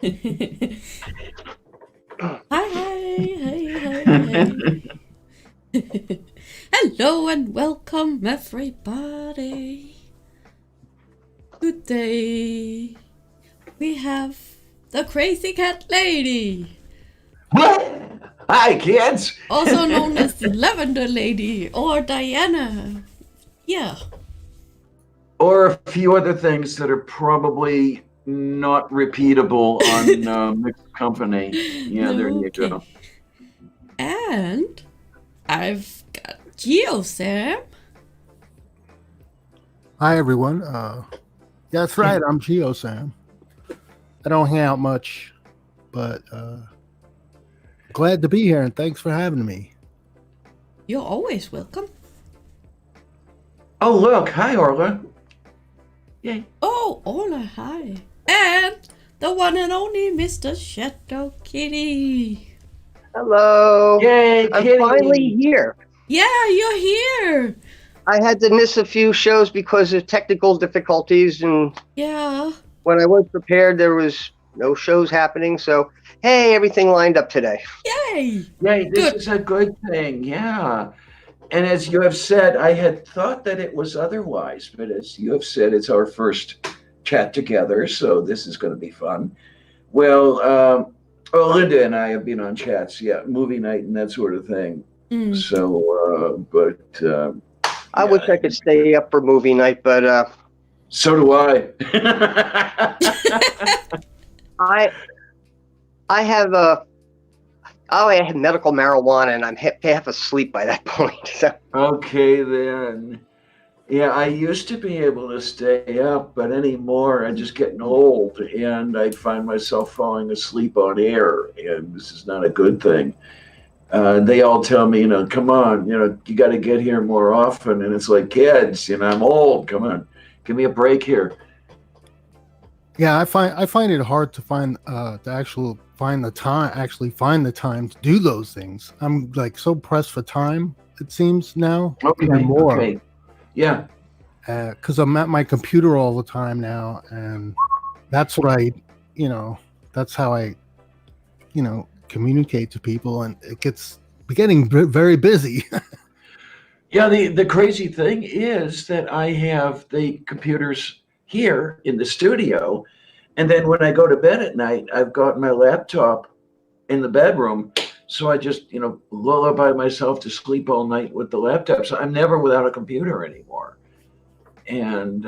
Hi. Hello and welcome, everybody. Today we have the Crazy Cat Lady, Hi, kids. also known as the Lavender Lady or Diana. Yeah. Or a few other things that are probably not repeatable on Mixed Company. Yeah, there you Okay. go. And I've got Geo Sam. Hi, everyone. Yeah, that's right. I'm Geo Sam. I don't hang out much, but glad to be here, and thanks for having me. You're always welcome. Oh, look. Hi, Orla. Yay. Oh, Ola, hi. And the one and only Mr. Shadow Kitty. Hello. Yay, I'm Kitty. finally here. Yeah, you're here. I had to miss a few shows because of technical difficulties, and Yeah. when I was prepared, there was no shows happening. So, hey, everything lined up today. Yay. Yay, this Good. is a good thing. Yeah. And as you have said, I had thought that it was otherwise, but as you have said, it's our first chat together, so this is going to be fun. Well, Linda and I have been on chats, yeah, movie night and that sort of thing. Mm. So, I wish I could stay up for movie night, but so do I. I have I had medical marijuana, and I'm half asleep by that point. So, Okay, then. Yeah, I used to be able to stay up, but anymore, I'm just getting old, and I find myself falling asleep on air, and this is not a good thing. They all tell me, come on, you got to get here more often, and it's like, kids, I'm old. Come on, give me a break here. Yeah, I find it hard to find find the time to do those things. I'm like so pressed for time. It seems now even more. Okay. Yeah. Because I'm at my computer all the time now, and that's what that's how I, communicate to people, and it gets getting very busy. Yeah, the crazy thing is that I have the computers here in the studio, and then when I go to bed at night, I've got my laptop in the bedroom. So I just, lullaby myself to sleep all night with the laptop. So I'm never without a computer anymore. And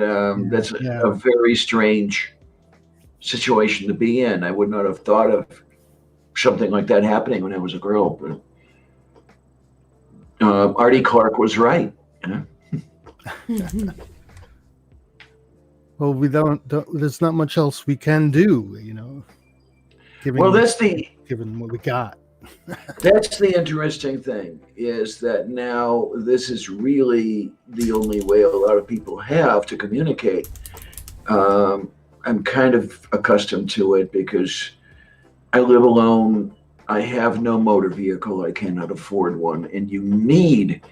that's a very strange situation to be in. I would not have thought of something like that happening when I was a girl. But Artie Clark was right. Well, we don't. There's not much else we can do, given what we got. That's the interesting thing, is that now this is really the only way a lot of people have to communicate. I'm kind of accustomed to it because I live alone. I have no motor vehicle. I cannot afford one, and you need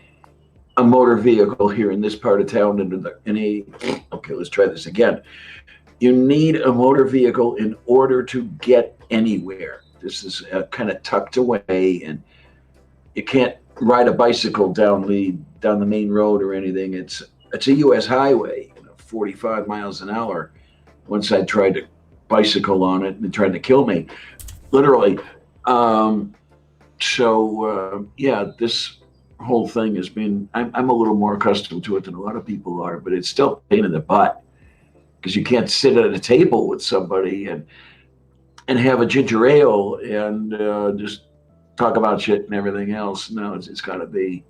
a motor vehicle here in this part of town. Okay, let's try this again. You need a motor vehicle in order to get anywhere. This is kind of tucked away, and you can't ride a bicycle down the main road or anything. It's a U.S. highway, 45 miles an hour. Once I tried to bicycle on it, and it tried to kill me, literally. This whole thing has been. I'm a little more accustomed to it than a lot of people are, but it's still a pain in the butt because you can't sit at a table with somebody and have a ginger ale and just talk about shit and everything else. No, it's got to be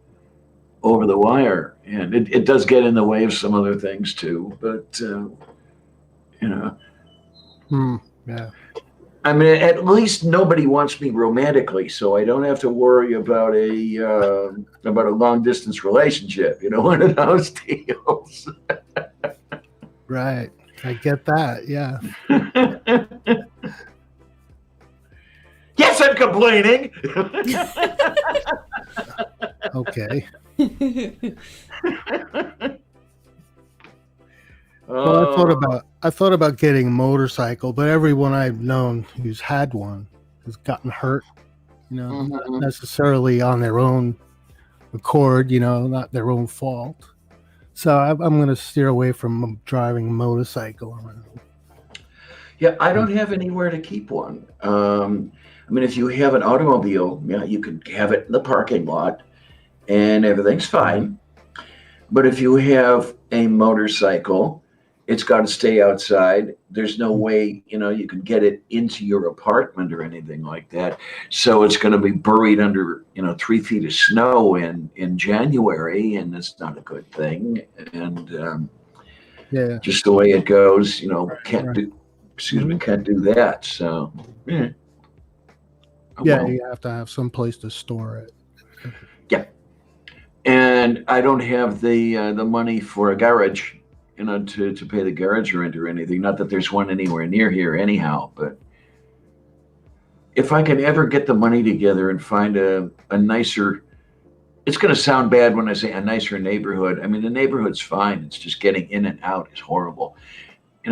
over the wire, and it does get in the way of some other things too. But Yeah. I mean, at least nobody wants me romantically, so I don't have to worry about a long distance relationship. One of those deals. Right. I get that. Yeah. Yes, I'm complaining. Okay. Well, I thought about getting a motorcycle, but everyone I've known who's had one has gotten hurt. Not necessarily on their own accord. Not their own fault. So I'm going to steer away from driving a motorcycle. Yeah, I don't have anywhere to keep one. I mean, if you have an automobile, yeah, you can have it in the parking lot and everything's fine. But if you have a motorcycle, it's got to stay outside. There's no way, you can get it into your apartment or anything like that. So it's going to be buried under, 3 feet of snow in January, and it's not a good thing. And just the way it goes, can't do that. So, yeah. Yeah, you have to have some place to store it. Yeah. And I don't have the money for a garage, to pay the garage rent or anything. Not that there's one anywhere near here anyhow, but if I can ever get the money together and find a nicer, it's going to sound bad when I say a nicer neighborhood. I mean, the neighborhood's fine. It's just getting in and out is horrible.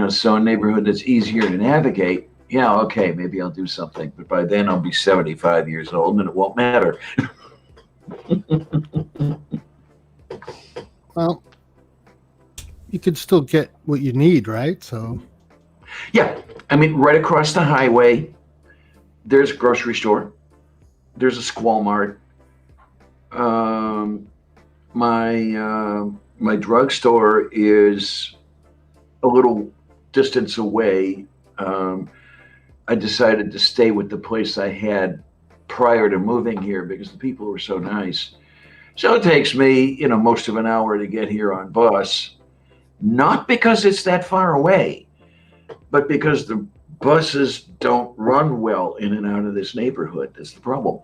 So a neighborhood that's easier to navigate, yeah, okay, maybe I'll do something. But by then I'll be 75 years old and it won't matter. Well, you could still get what you need, right? So, yeah, I mean, right across the highway, there's a grocery store. There's a Squall Mart. My drugstore is a little distance away. I decided to stay with the place I had prior to moving here because the people were so nice. So it takes me, most of an hour to get here on bus, not because it's that far away, but because the buses don't run well in and out of this neighborhood. That's the problem.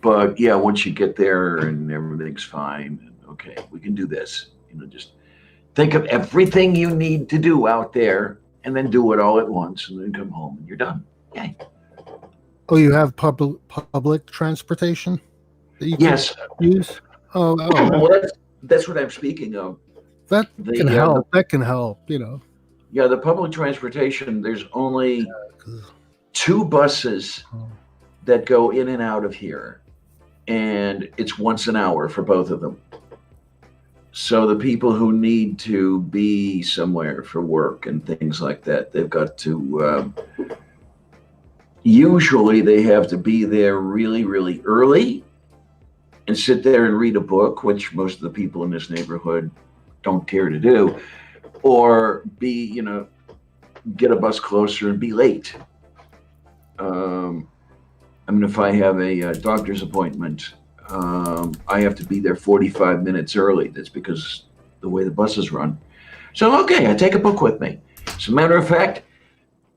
But yeah, once you get there and everything's fine, okay, we can do this. Just think of everything you need to do out there and then do it all at once and then come home and you're done. Yay. Oh, you have public transportation that you can use? Oh, well, that's what I'm speaking of. That can help. That can help, Yeah, the public transportation, there's only 2 buses that go in and out of here, and it's once an hour for both of them. So the people who need to be somewhere for work and things like that, they've got to, usually they have to be there really, really early and sit there and read a book, which most of the people in this neighborhood don't care to do, or be, get a bus closer and be late. I mean, if I have a doctor's appointment, I have to be there 45 minutes early. That's because the way the buses run. So, okay, I take a book with me. As a matter of fact,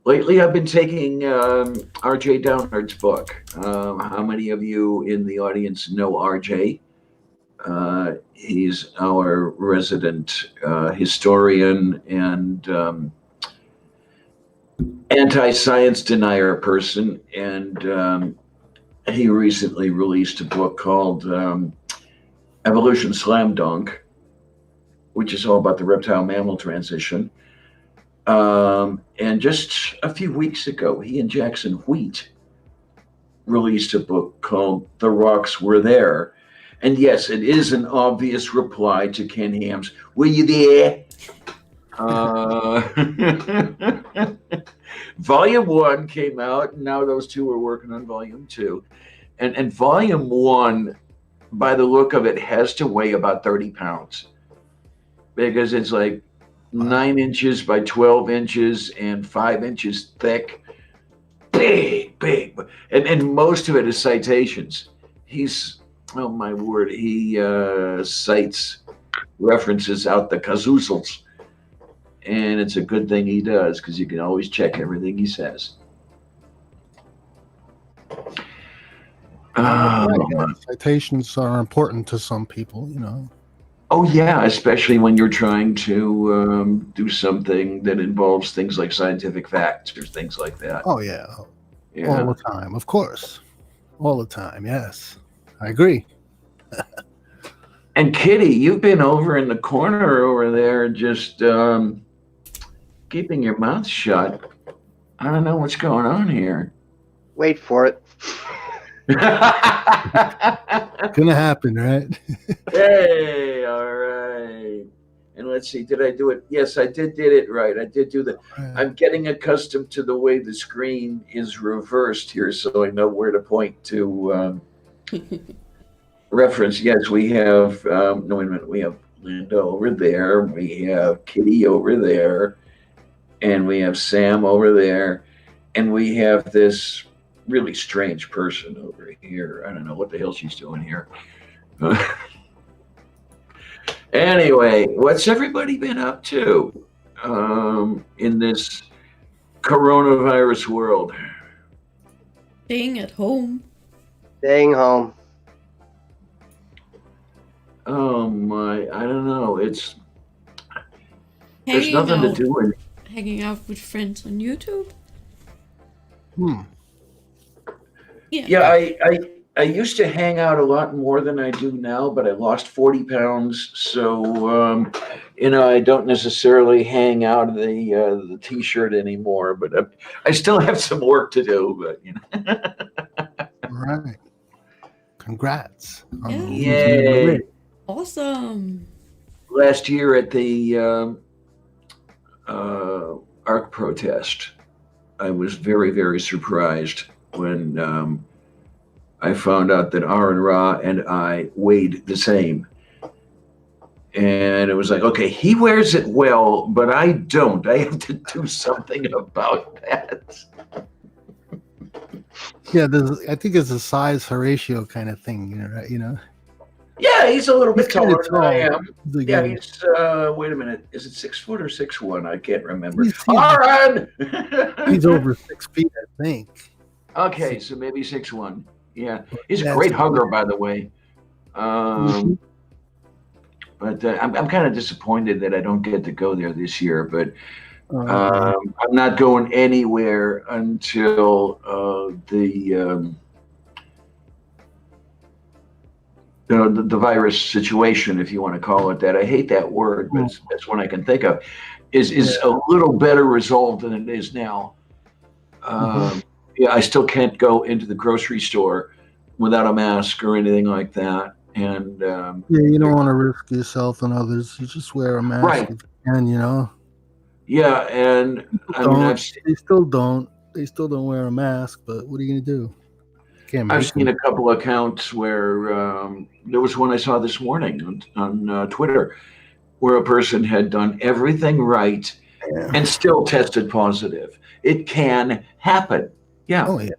lately I've been taking R.J. Downard's book. How many of you in the audience know R.J.? He's our resident historian and anti-science denier person, and he recently released a book called Evolution Slam Dunk, which is all about the reptile-mammal transition. And just a few weeks ago, he and Jackson Wheat released a book called The Rocks Were There. And yes, it is an obvious reply to Ken Ham's, "Were you there?" Volume 1 came out, and now those two are working on Volume 2. And Volume 1, by the look of it, has to weigh about 30 pounds because it's like 9 inches by 12 inches and 5 inches thick. Big. And most of it is citations. Oh my word, he cites references out the kazoozles. And it's a good thing he does because you can always check everything he says. Citations are important to some people, Oh yeah, especially when you're trying to do something that involves things like scientific facts or things like that. Oh yeah. All the time, of course. All the time, yes. I agree. And Kitty, you've been over in the corner over there, just keeping your mouth shut. I don't know what's going on here. Wait for it. Gonna happen, right? Hey, all right. And let's see, did I do it? Yes, I did it right. I did do that. I'm getting accustomed to the way the screen is reversed here, so I know where to point to reference. Yes, we have, no, wait a minute. We have Linda over there. We have Kitty over there. And we have Sam over there. And we have this really strange person over here. I don't know what the hell she's doing here. Anyway, what's everybody been up to in this coronavirus world? Staying at home. Staying home. Oh my, I don't know. There's Hanging nothing out. to do. Hanging out with friends on YouTube. Yeah, I used to hang out a lot more than I do now, but I lost 40 pounds. So, I don't necessarily hang out of the t-shirt anymore, but I still have some work to do, but, All right. Congrats. Yeah. Yay. Awesome. Last year at the ARC protest, I was very, very surprised when I found out that Aaron Ra and I weighed the same. And it was like, okay, he wears it well, but I don't. I have to do something about that. Yeah, I think it's a size Horatio kind of thing, right? Yeah, he's a little bit He's kinda taller than I am. He's Yeah, he's, wait a minute. Is it 6 foot or 6'1"? I can't remember. He's Aaron! he's over 6 feet, I think. Okay, so maybe 6'1". Yeah, he's a great hugger, by the way. But I'm kind of disappointed that I don't get to go there this year. But I'm not going anywhere until the virus situation, if you want to call it that. I hate that word, but that's one I can think of. Is a little better resolved than it is now. Yeah, I still can't go into the grocery store without a mask or anything like that. And you don't want to risk yourself and others. You just wear a mask, right? If you can, Yeah, and I mean, they still don't wear a mask. But what are you gonna do? I've seen a couple of accounts where there was one I saw this morning on Twitter where a person had done everything right and still tested positive. It can happen. Yeah. Oh yeah.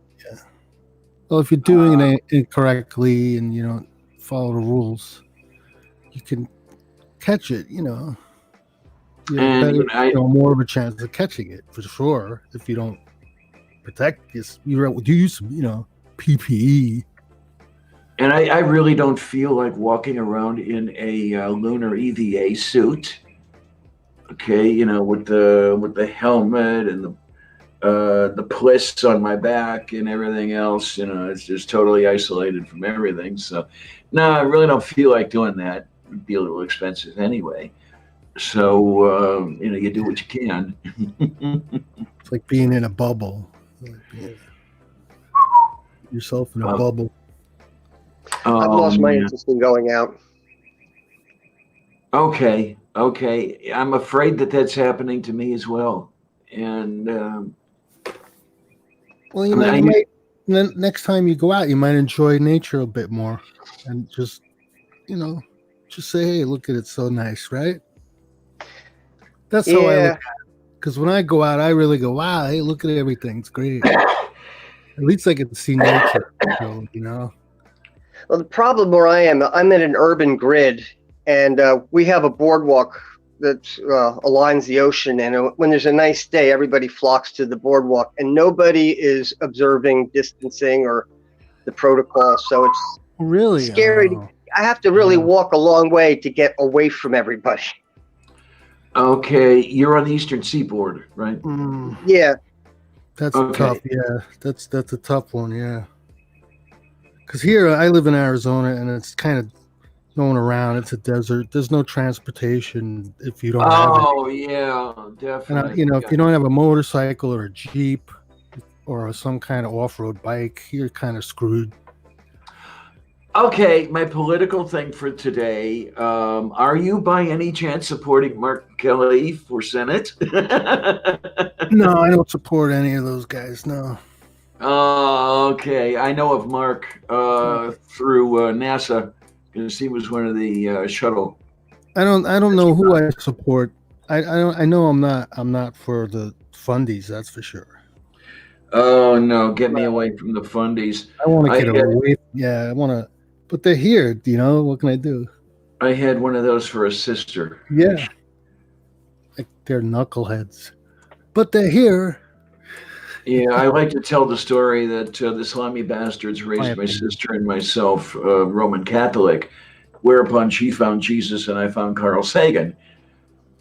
Well, if you're doing it incorrectly and you don't follow the rules, you can catch it. You have more of a chance of catching it for sure if you don't protect you use some, PPE. And I really don't feel like walking around in a lunar EVA suit. Okay, with the helmet and the pliss on my back and everything else. It's just totally isolated from everything. So, no, I really don't feel like doing that. It'd be a little expensive anyway. So, you do what you can. It's like being in a bubble. Yourself in a bubble. I've lost my interest in going out. Okay. I'm afraid that that's happening to me as well. And well, next time you go out, you might enjoy nature a bit more, and just say, "Hey, look at it, so nice," right? That's how I look at it. Because when I go out, I really go, "Wow, hey, look at everything, it's great." At least I get to see nature, Well, the problem where I am, I'm in an urban grid, and we have a boardwalk that aligns the ocean. And when there's a nice day, everybody flocks to the boardwalk, and nobody is observing distancing or the protocol. So it's really scary. I have to really walk a long way to get away from everybody. Okay, you're on the Eastern Seaboard, right? Yeah. That's tough. Yeah, that's a tough one. Yeah, because here I live in Arizona, and it's kind of going around. It's a desert. There's no transportation if you don't have it. Oh yeah, definitely. And if you don't have a motorcycle or a Jeep or some kind of off-road bike, you're kind of screwed. Okay, my political thing for today. Are you by any chance supporting Mark Kelly for Senate? No, I don't support any of those guys. No. Oh, okay. I know of Mark through NASA because he was one of the shuttle. I don't know who I support. I know I'm not for the fundies. That's for sure. Oh no, get me away from the fundies. I want to get away. Yeah, I want to. But they're here. What can I do? I had one of those for a sister. Yeah. Like they're knuckleheads. But they're here. Yeah, I like to tell the story that the slimy bastards raised my sister and myself Roman Catholic, whereupon she found Jesus and I found Carl Sagan.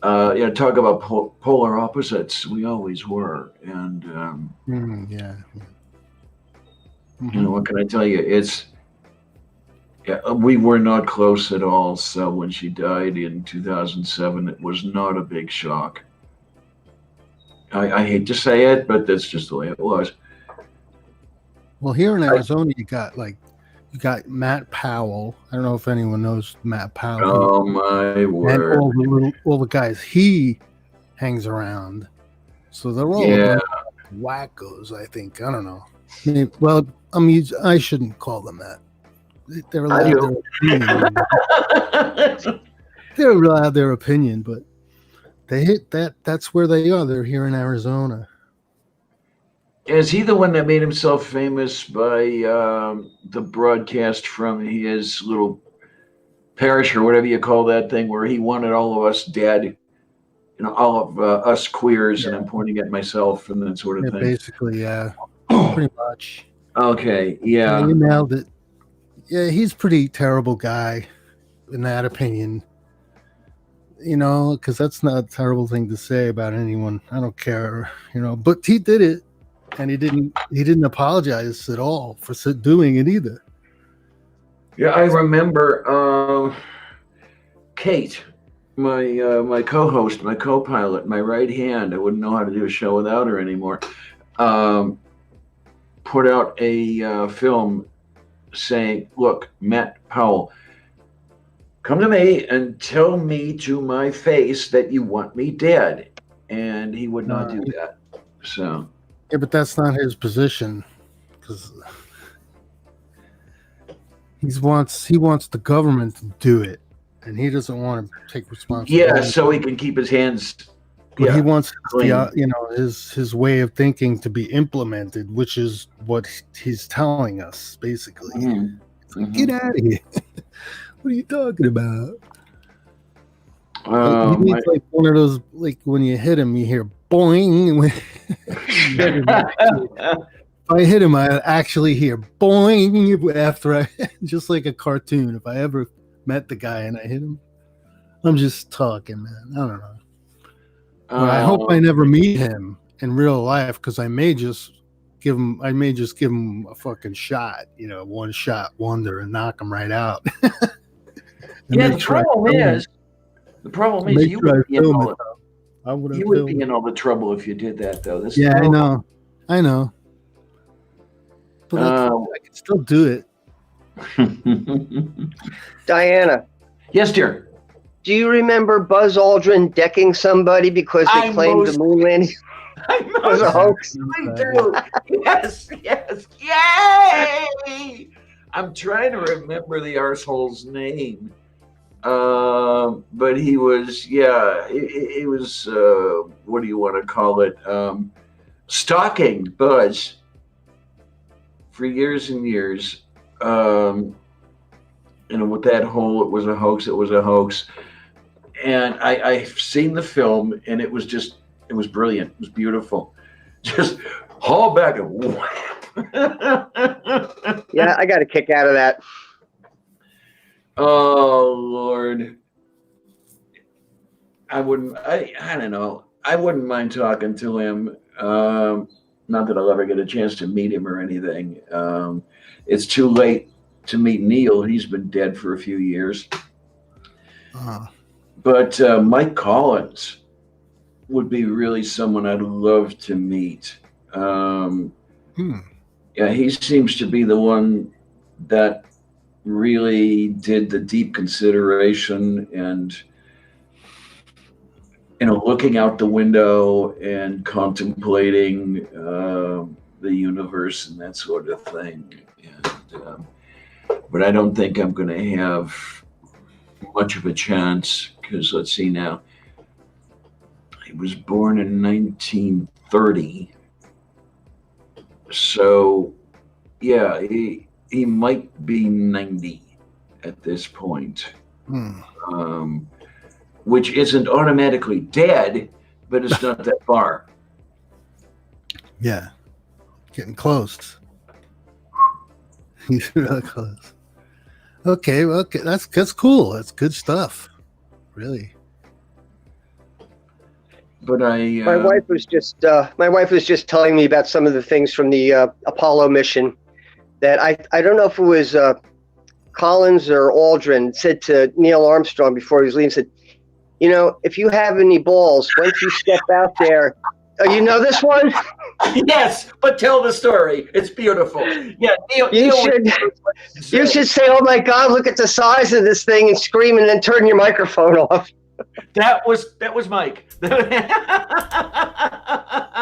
Talk about polar opposites. We always were. And, yeah. What can I tell you? We were not close at all. So when she died in 2007, it was not a big shock. I hate to say it, but that's just the way it was. Well, here in Arizona, you got Matt Powell. I don't know if anyone knows Matt Powell. Oh my word! And all the guys he hangs around. So they're all wackos. I think. I don't know. Well, I shouldn't call them that. They're allowed their opinion. They're allowed their opinion, but they hit that. That's where they are. They're here in Arizona. Is he the one that made himself famous by the broadcast from his little parish or whatever you call that thing, where he wanted all of us dead, all of us queers, and I'm pointing at myself and that sort of thing. Basically, yeah, pretty much. Okay, yeah. You nailed it. Yeah, he's a pretty terrible guy, in that opinion. Because that's not a terrible thing to say about anyone. I don't care, but he did it. And he didn't apologize at all for doing it either. Yeah, I remember Kate, my co-host, my co-pilot, my right hand. I wouldn't know how to do a show without her anymore. Put out a film saying, "Look, Matt Powell, come to me and tell me to my face that you want me dead," and he would not do that. So. Yeah, but that's not his position, because he wants the government to do it, and he doesn't want to take responsibility. Yeah, so he can keep his hands. But he wants his way of thinking to be implemented, which is what he's telling us basically. Mm-hmm. It's like, get out of here! What are you talking about? He's like one of those, like when you hit him, you hear boing. If I hit him, I actually hear boing after just like a cartoon. If I ever met the guy and I hit him, I'm just talking, man. I don't know. I hope I never meet him in real life, because I may just give him a fucking shot, one shot wonder, and knock him right out. The problem is you would be in all the trouble if you did that, though. I know. But I can still do it. Diana. Yes, dear. Do you remember Buzz Aldrin decking somebody because they claimed the moon landing was a hoax? I do. Yes. Yay! I'm trying to remember the arsehole's name. But he was, he was, what do you want to call it? Stalking Buzz for years and years. With that whole, it was a hoax. And I've seen the film, and it was brilliant. It was beautiful. Just haul back and whap. Yeah, I got a kick out of that. Oh Lord. I don't know. I wouldn't mind talking to him. Not that I'll ever get a chance to meet him or anything. It's too late to meet Neil. He's been dead for a few years. Uh, But Mike Collins would be really someone I'd love to meet. Yeah, he seems to be the one that really did the deep consideration and, looking out the window and contemplating the universe and that sort of thing. And, but I don't think I'm going to have much of a chance because let's see now. He was born in 1930. So, yeah, he might be 90 at this point, which isn't automatically dead, but it's not that far. Yeah, getting close. He's really close. Okay, well, that's cool. That's good stuff. Really. But my wife was just telling me about some of the things from the Apollo mission that I don't know if it was Collins or Aldrin said to Neil Armstrong before he was leaving, said, if you have any balls, once you step out there, you know this one? Yes, but tell the story. It's beautiful. Yeah, you should say, "Oh my God, look at the size of this thing," and scream, and then turn your microphone off. That was Mike.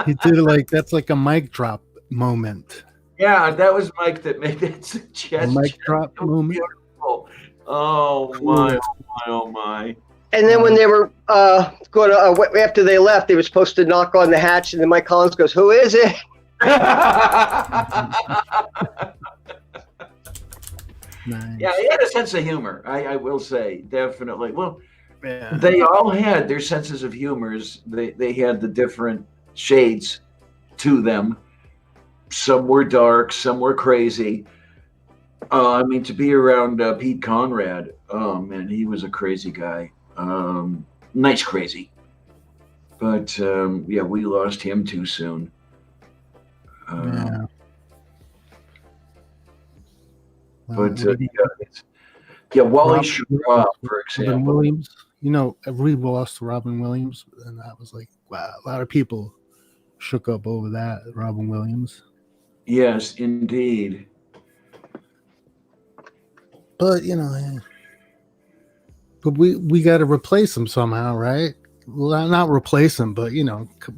He did it that's like a mic drop moment. Yeah, that was Mike that made that suggestion. A mic drop moment. Beautiful. Oh my! Oh my! And then when they were going to, after they left, they were supposed to knock on the hatch, and then Mike Collins goes, "Who is it?" Nice. Yeah, he had a sense of humor. I will say, definitely. Well, Yeah. they all had their senses of humors. They had the different shades to them. Some were dark, some were crazy. To be around Pete Conrad, oh man, he was a crazy guy. Nice crazy. But yeah, we lost him too soon. Yeah. But Wally Schirra, for example. Robin Williams. We lost Robin Williams, and that was like, wow, a lot of people shook up over that, Robin Williams. Yes, indeed. But but we got to replace them somehow, right? Well, not replace them, but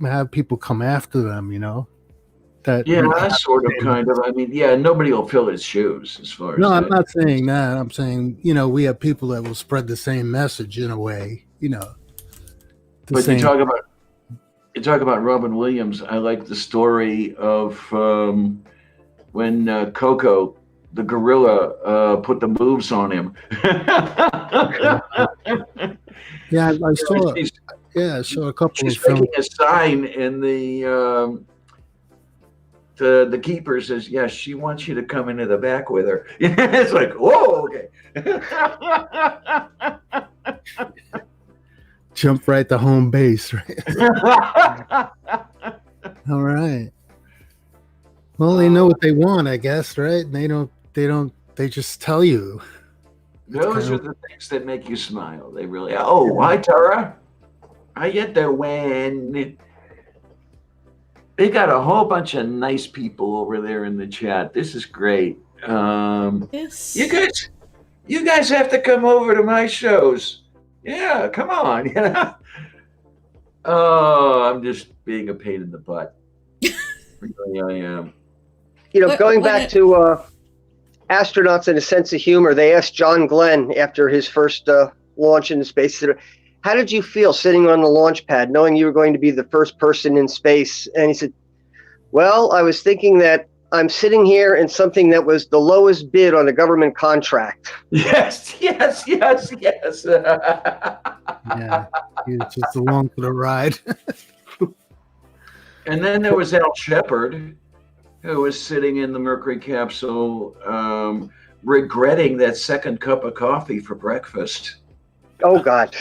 have people come after them. That sort of, kind of. Nobody will fill his shoes as far as. No, I'm not saying that. I'm saying we have people that will spread the same message in a way. But you talk about Robin Williams. I like the story of when Coco, the gorilla, put the moves on him. Yeah, I saw. I saw a couple of films. She's making a sign in the keeper says, "Yeah, she wants you to come into the back with her." It's like, whoa, okay. Jump right to home base, right? All right. Well, they know what they want, I guess, right? And they just tell you. Those are the things that make you smile. They really are. Oh, hi, Tara. How you doing? They got a whole bunch of nice people over there in the chat. This is great. Yes. You guys have to come over to my shows. Yeah, come on. Oh, I'm just being a pain in the butt. Really, I am. Going back to astronauts and a sense of humor, they asked John Glenn after his first launch into space, "How did you feel sitting on the launch pad, knowing you were going to be the first person in space?" And he said, "Well, I was thinking that I'm sitting here in something that was the lowest bid on a government contract." Yes. Yeah, it's just along for the ride. And then there was Al Shepard, who was sitting in the Mercury capsule, regretting that second cup of coffee for breakfast. Oh, God.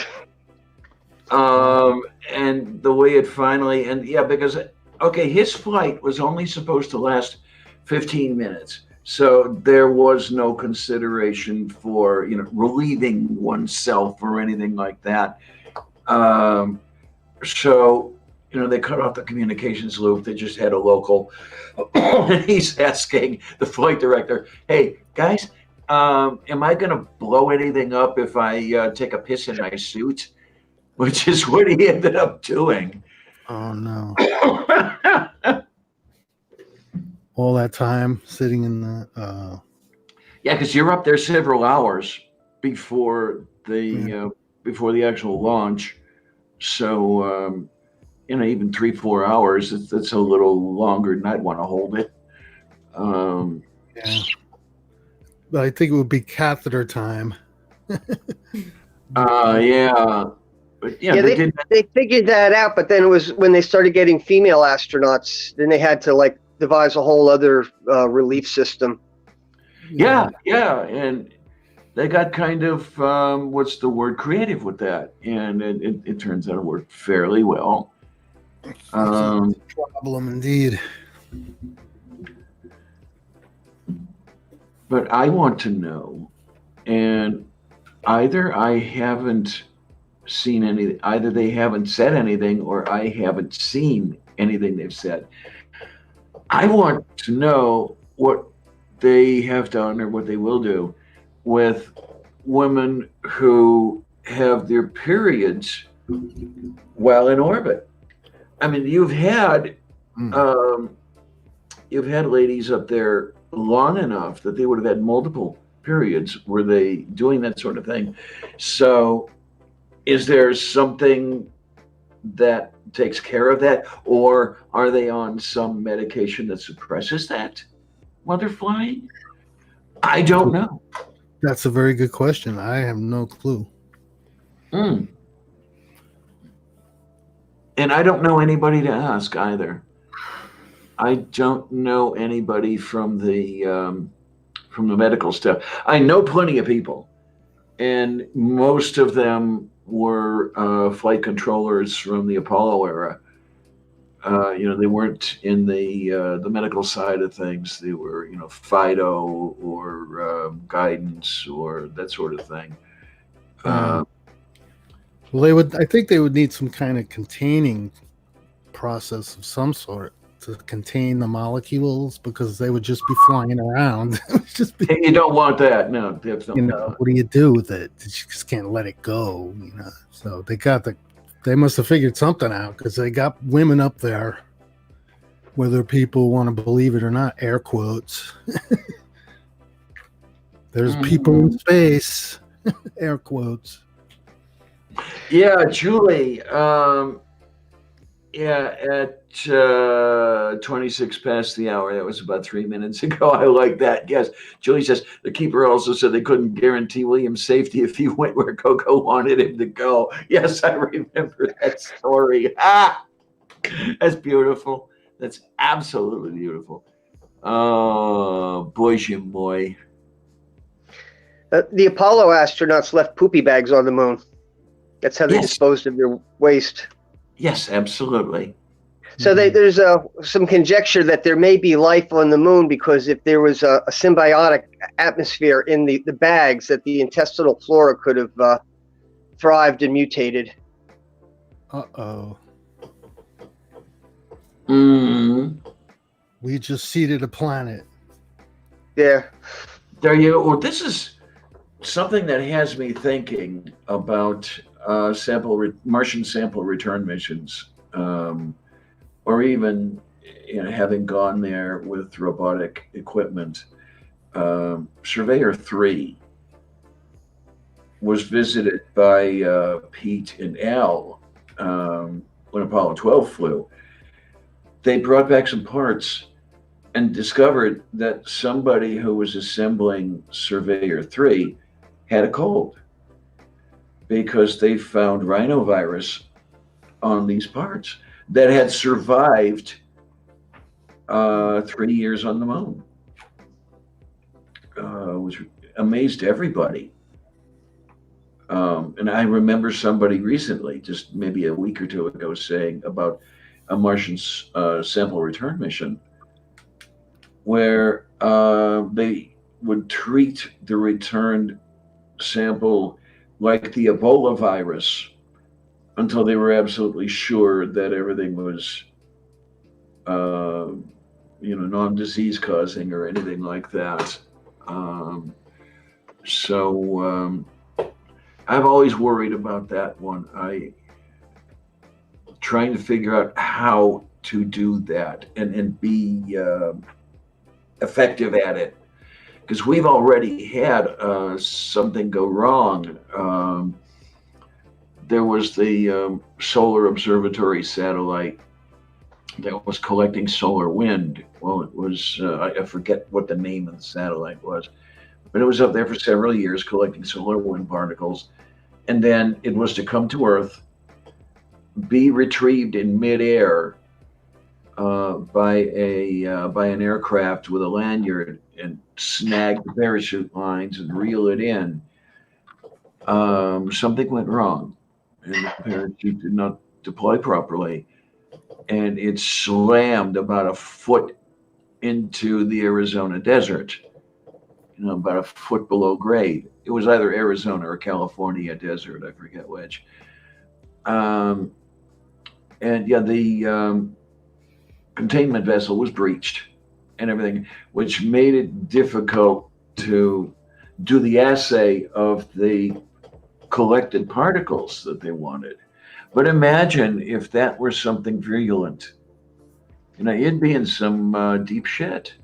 And the way it finally, because his flight was only supposed to last 15 minutes. So there was no consideration for, relieving oneself or anything like that. Um, so, they cut off the communications loop. They just had a local, and he's asking the flight director, "Hey guys, am I going to blow anything up if I take a piss in my suit?" Which is what he ended up doing. Oh no! All that time sitting in the. Yeah, because you're up there several hours before the actual launch. So even 3-4 hours. That's a little longer than I'd want to hold it. Yeah, but I think it would be catheter time. Yeah. But they figured that out, but then it was when they started getting female astronauts, then they had to devise a whole other relief system. Yeah, and they got kind of what's the word, creative with that, and it turns out it worked fairly well. Problem indeed. But I want to know, and either I haven't seen any, either they haven't said anything, or I haven't seen anything they've said. I want to know what they have done or what they will do with women who have their periods while in orbit. I mean, you've had ladies up there long enough that they would have had multiple periods. Were they doing that sort of thing? So is there something that takes care of that, or are they on some medication that suppresses that while they're flying? I don't know. That's a very good question. I have no clue. And I don't know anybody to ask either. I don't know anybody from the medical stuff. I know plenty of people, and most of them were flight controllers from the Apollo era. They weren't in the medical side of things. They were, FIDO or guidance or that sort of thing. Well, I think they would need some kind of containing process of some sort to contain the molecules, because they would just be flying around. You don't want that. No, definitely not. What do you do with it? You just can't let it go. So they must have figured something out, because they got women up there, whether people want to believe it or not, air quotes. There's people in space, air quotes. Yeah, Julie. At 26 past the hour, that was about 3 minutes ago. I like that. Yes. Julie says the keeper also said they couldn't guarantee William's safety if he went where Coco wanted him to go. Yes, I remember that story. That's beautiful. That's absolutely beautiful. Oh, boy, Jim boy. The Apollo astronauts left poopy bags on the moon. That's how they disposed of their waste. Yes, absolutely. So there's some conjecture that there may be life on the moon, because if there was a symbiotic atmosphere in the bags, that the intestinal flora could have thrived and mutated. Uh-oh. We just seeded a planet. Yeah. There you go. Well, this is something that has me thinking about Martian sample return missions, or even having gone there with robotic equipment. Surveyor 3 was visited by Pete and Al when Apollo 12 flew. They brought back some parts and discovered that somebody who was assembling Surveyor 3 had a cold, because they found rhinovirus on these parts that had survived 3 years on the moon, which amazed everybody. And I remember somebody recently, just maybe a week or two ago, saying about a Martian sample return mission where they would treat the returned sample like the Ebola virus until they were absolutely sure that everything was, uh, non-disease causing or anything like that. Um, so I've always worried about that one. I trying to figure out how to do that and be effective at it, because we've already had something go wrong. There was the solar observatory satellite that was collecting solar wind. Well, it was, I forget what the name of the satellite was, but it was up there for several years collecting solar wind particles. And then it was to come to Earth, be retrieved in midair by an aircraft with a lanyard and snag the parachute lines and reel it in. Something went wrong, and the parachute did not deploy properly, and it slammed about a foot into the Arizona desert, about a foot below grade. It was either Arizona or California desert, I forget which. And yeah, the containment vessel was breached and everything, which made it difficult to do the assay of the collected particles that they wanted. But imagine if that were something virulent. You'd be in some deep shit.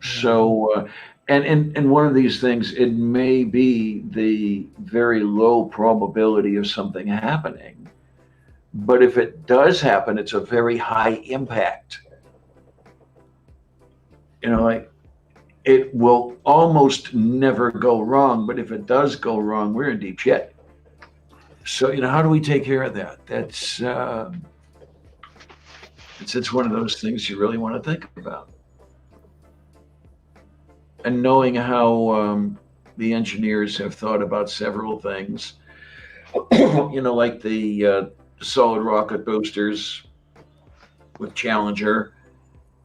So, and one of these things, it may be the very low probability of something happening. But if it does happen, it's a very high impact. Like it will almost never go wrong. But if it does go wrong, we're in deep shit. So, how do we take care of that? That's it's one of those things you really want to think about. And knowing how the engineers have thought about several things, like the solid rocket boosters with Challenger,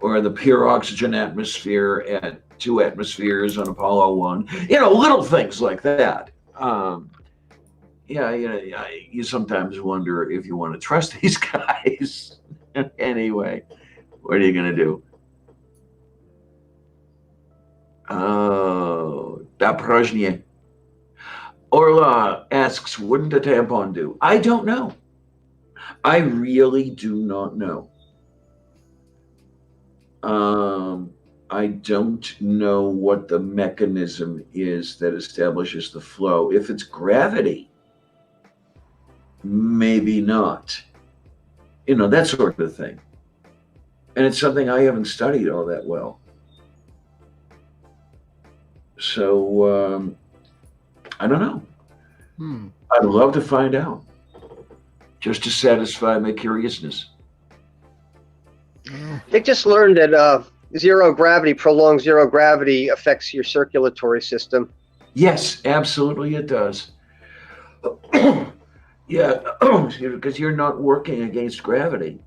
or the pure oxygen atmosphere at 2 atmospheres on Apollo 1, little things like that. You sometimes wonder if you want to trust these guys. Anyway, what are you going to do? Oh, da Prajnie. Orla asks, wouldn't a tampon do? I don't know. I really do not know. I don't know what the mechanism is that establishes the flow. If it's gravity, maybe not. That sort of thing. And it's something I haven't studied all that well. So, I don't know. I'd love to find out, just to satisfy my curiousness. They just learned that prolonged zero gravity affects your circulatory system. Yes, absolutely it does. Yeah, because you're not working against gravity.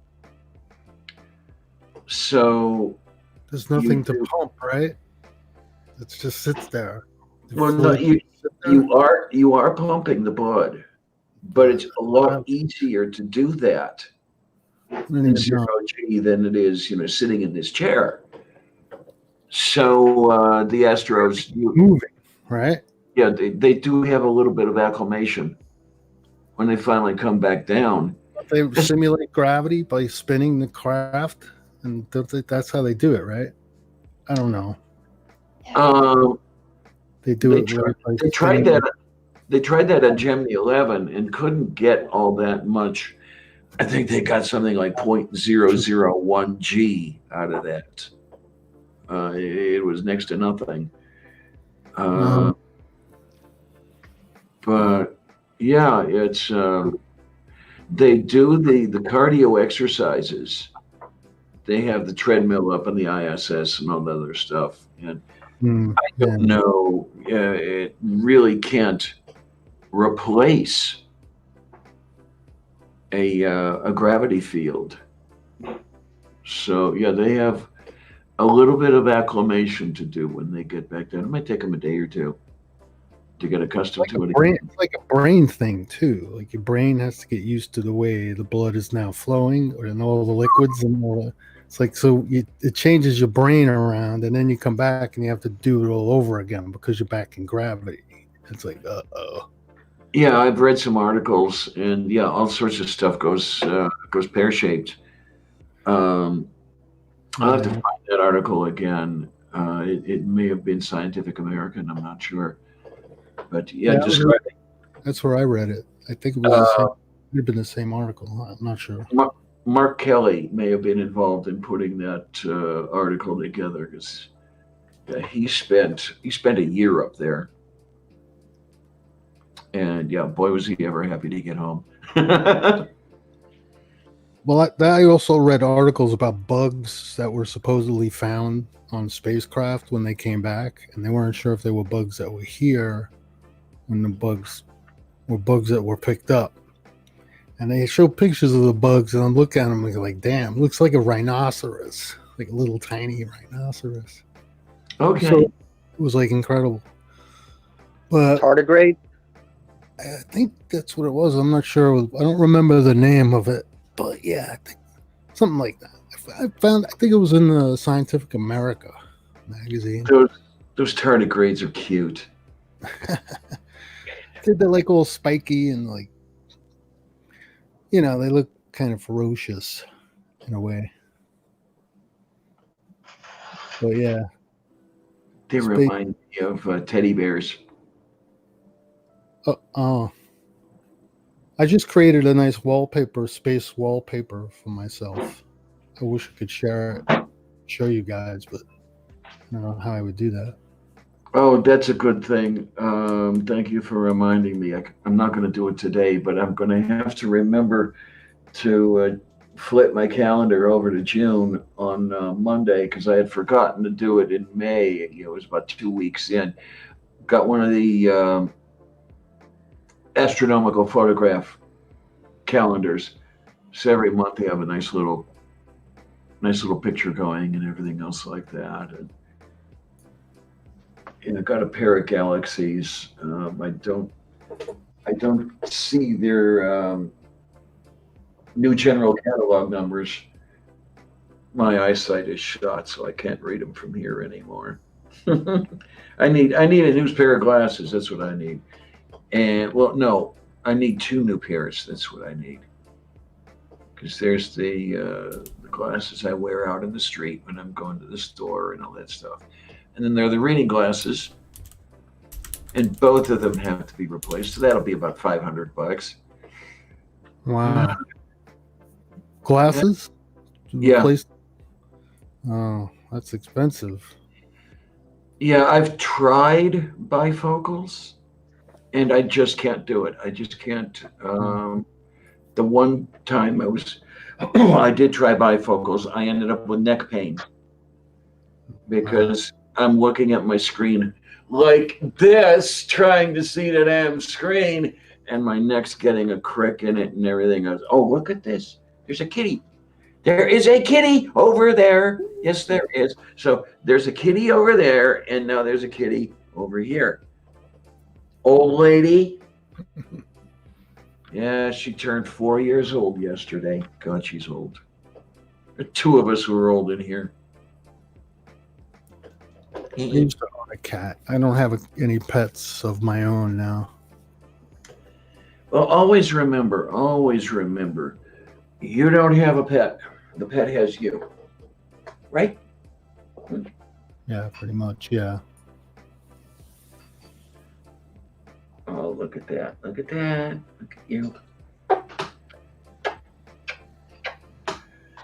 So there's nothing to pump, right? It just sits there. Well, no, you are pumping the blood, but it's a lot easier to do that in zero G than it is, sitting in this chair. So the Astros moving, right? Yeah, they do have a little bit of acclimation when they finally come back down. They simulate gravity by spinning the craft, and that's how they do it, right? I don't know. They tried that. They tried that on Gemini 11 and couldn't get all that much. I think they got something like 0.001 G out of that. It was next to nothing. But yeah, it's they do the cardio exercises. They have the treadmill up on the ISS and all the other stuff, and I don't know. It really can't replace a gravity field. So yeah, they have a little bit of acclimation to do when they get back down. It might take them a day or two to get accustomed to it again. It's like a brain thing too. Like your brain has to get used to the way the blood is now flowing, and all the liquids and all. It's like it changes your brain around, and then you come back and you have to do it all over again because you're back in gravity. It's like, oh. Yeah, I've read some articles, and yeah, all sorts of stuff goes pear shaped. I'll have to find that article again. It may have been Scientific American. I'm not sure, but yeah, describing. That's where I read it. I think it was the same. It would have been the same article. I'm not sure. Mark Kelly may have been involved in putting that article together because he spent a year up there, and yeah, boy was he ever happy to get home. Well, I also read articles about bugs that were supposedly found on spacecraft when they came back, and they weren't sure if they were bugs that were here when the bugs were bugs that were picked up. And they show pictures of the bugs, and I'm looking at them like, damn, looks like a rhinoceros, like a little tiny rhinoceros. Okay. So it was like incredible. But Tardigrade? I think that's what it was. I'm not sure. I don't remember the name of it. But yeah, I think something like that. I think it was in the Scientific America magazine. Those tardigrades are cute. They're like all spiky and like, they look kind of ferocious in a way. But yeah. They remind me of teddy bears. Oh. I just created a nice space wallpaper for myself. I wish I could share it, show you guys, but I don't know how I would do that. Oh, that's a good thing. Thank you for reminding me. I'm not going to do it today, but I'm going to have to remember to flip my calendar over to June on Monday because I had forgotten to do it in May. It was about 2 weeks in. Got one of the astronomical photograph calendars. So every month they have a nice little picture going and everything else like that. And I got a pair of galaxies. I don't see their new general catalog numbers. My eyesight is shot, so I can't read them from here anymore. I need a new pair of glasses. That's what I need. And well, no, I need 2 new pairs. That's what I need. Because there's the glasses I wear out in the street when I'm going to the store and all that stuff. And then there are the reading glasses. And both of them have to be replaced. So that'll be about $500. Wow. Glasses? Yeah. Replaced? Oh, that's expensive. Yeah, I've tried bifocals. And I just can't do it. I just can't. The one time I did try bifocals, I ended up with neck pain because I'm looking at my screen like this, trying to see the damn screen, and my neck's getting a crick in it and everything else. Oh, look at this. There's a kitty. There is a kitty over there. Yes, there is. So there's a kitty over there, and now there's a kitty over here. Old lady. Yeah, she turned 4 years old yesterday. God, she's old. There are 2 of us who are old in here. I used to own a cat. I don't have any pets of my own now. Well, always remember, you don't have a pet. The pet has you. Right? Yeah, pretty much, yeah. Oh, look at that. Look at that. Look at you.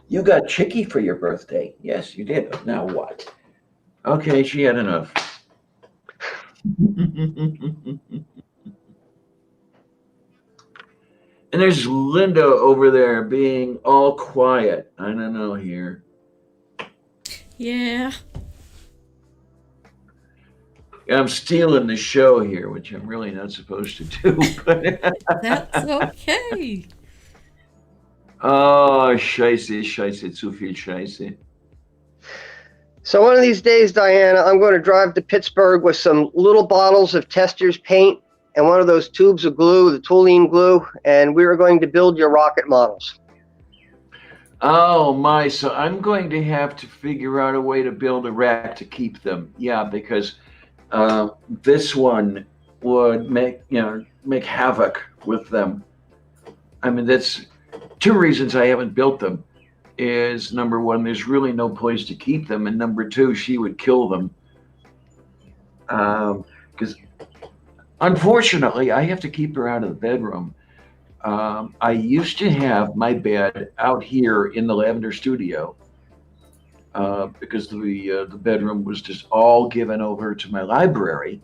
You got Chicky for your birthday. Yes, you did. But now what? Okay, she had enough. And there's Linda over there being all quiet. I don't know here. Yeah. I'm stealing the show here, which I'm really not supposed to do. But That's okay. Oh, Scheiße, zu viel Scheiße. So one of these days, Diana, I'm going to drive to Pittsburgh with some little bottles of Tester's paint and one of those tubes of glue, the toluene glue, and we are going to build your rocket models. Oh my, so I'm going to have to figure out a way to build a rack to keep them. Yeah, because this one would make havoc with them. I mean, that's two reasons I haven't built them. Is number one, there's really no place to keep them, and number two, she would kill them. Because unfortunately, I have to keep her out of the bedroom. I used to have my bed out here in the Lavender Studio because the bedroom was just all given over to my library.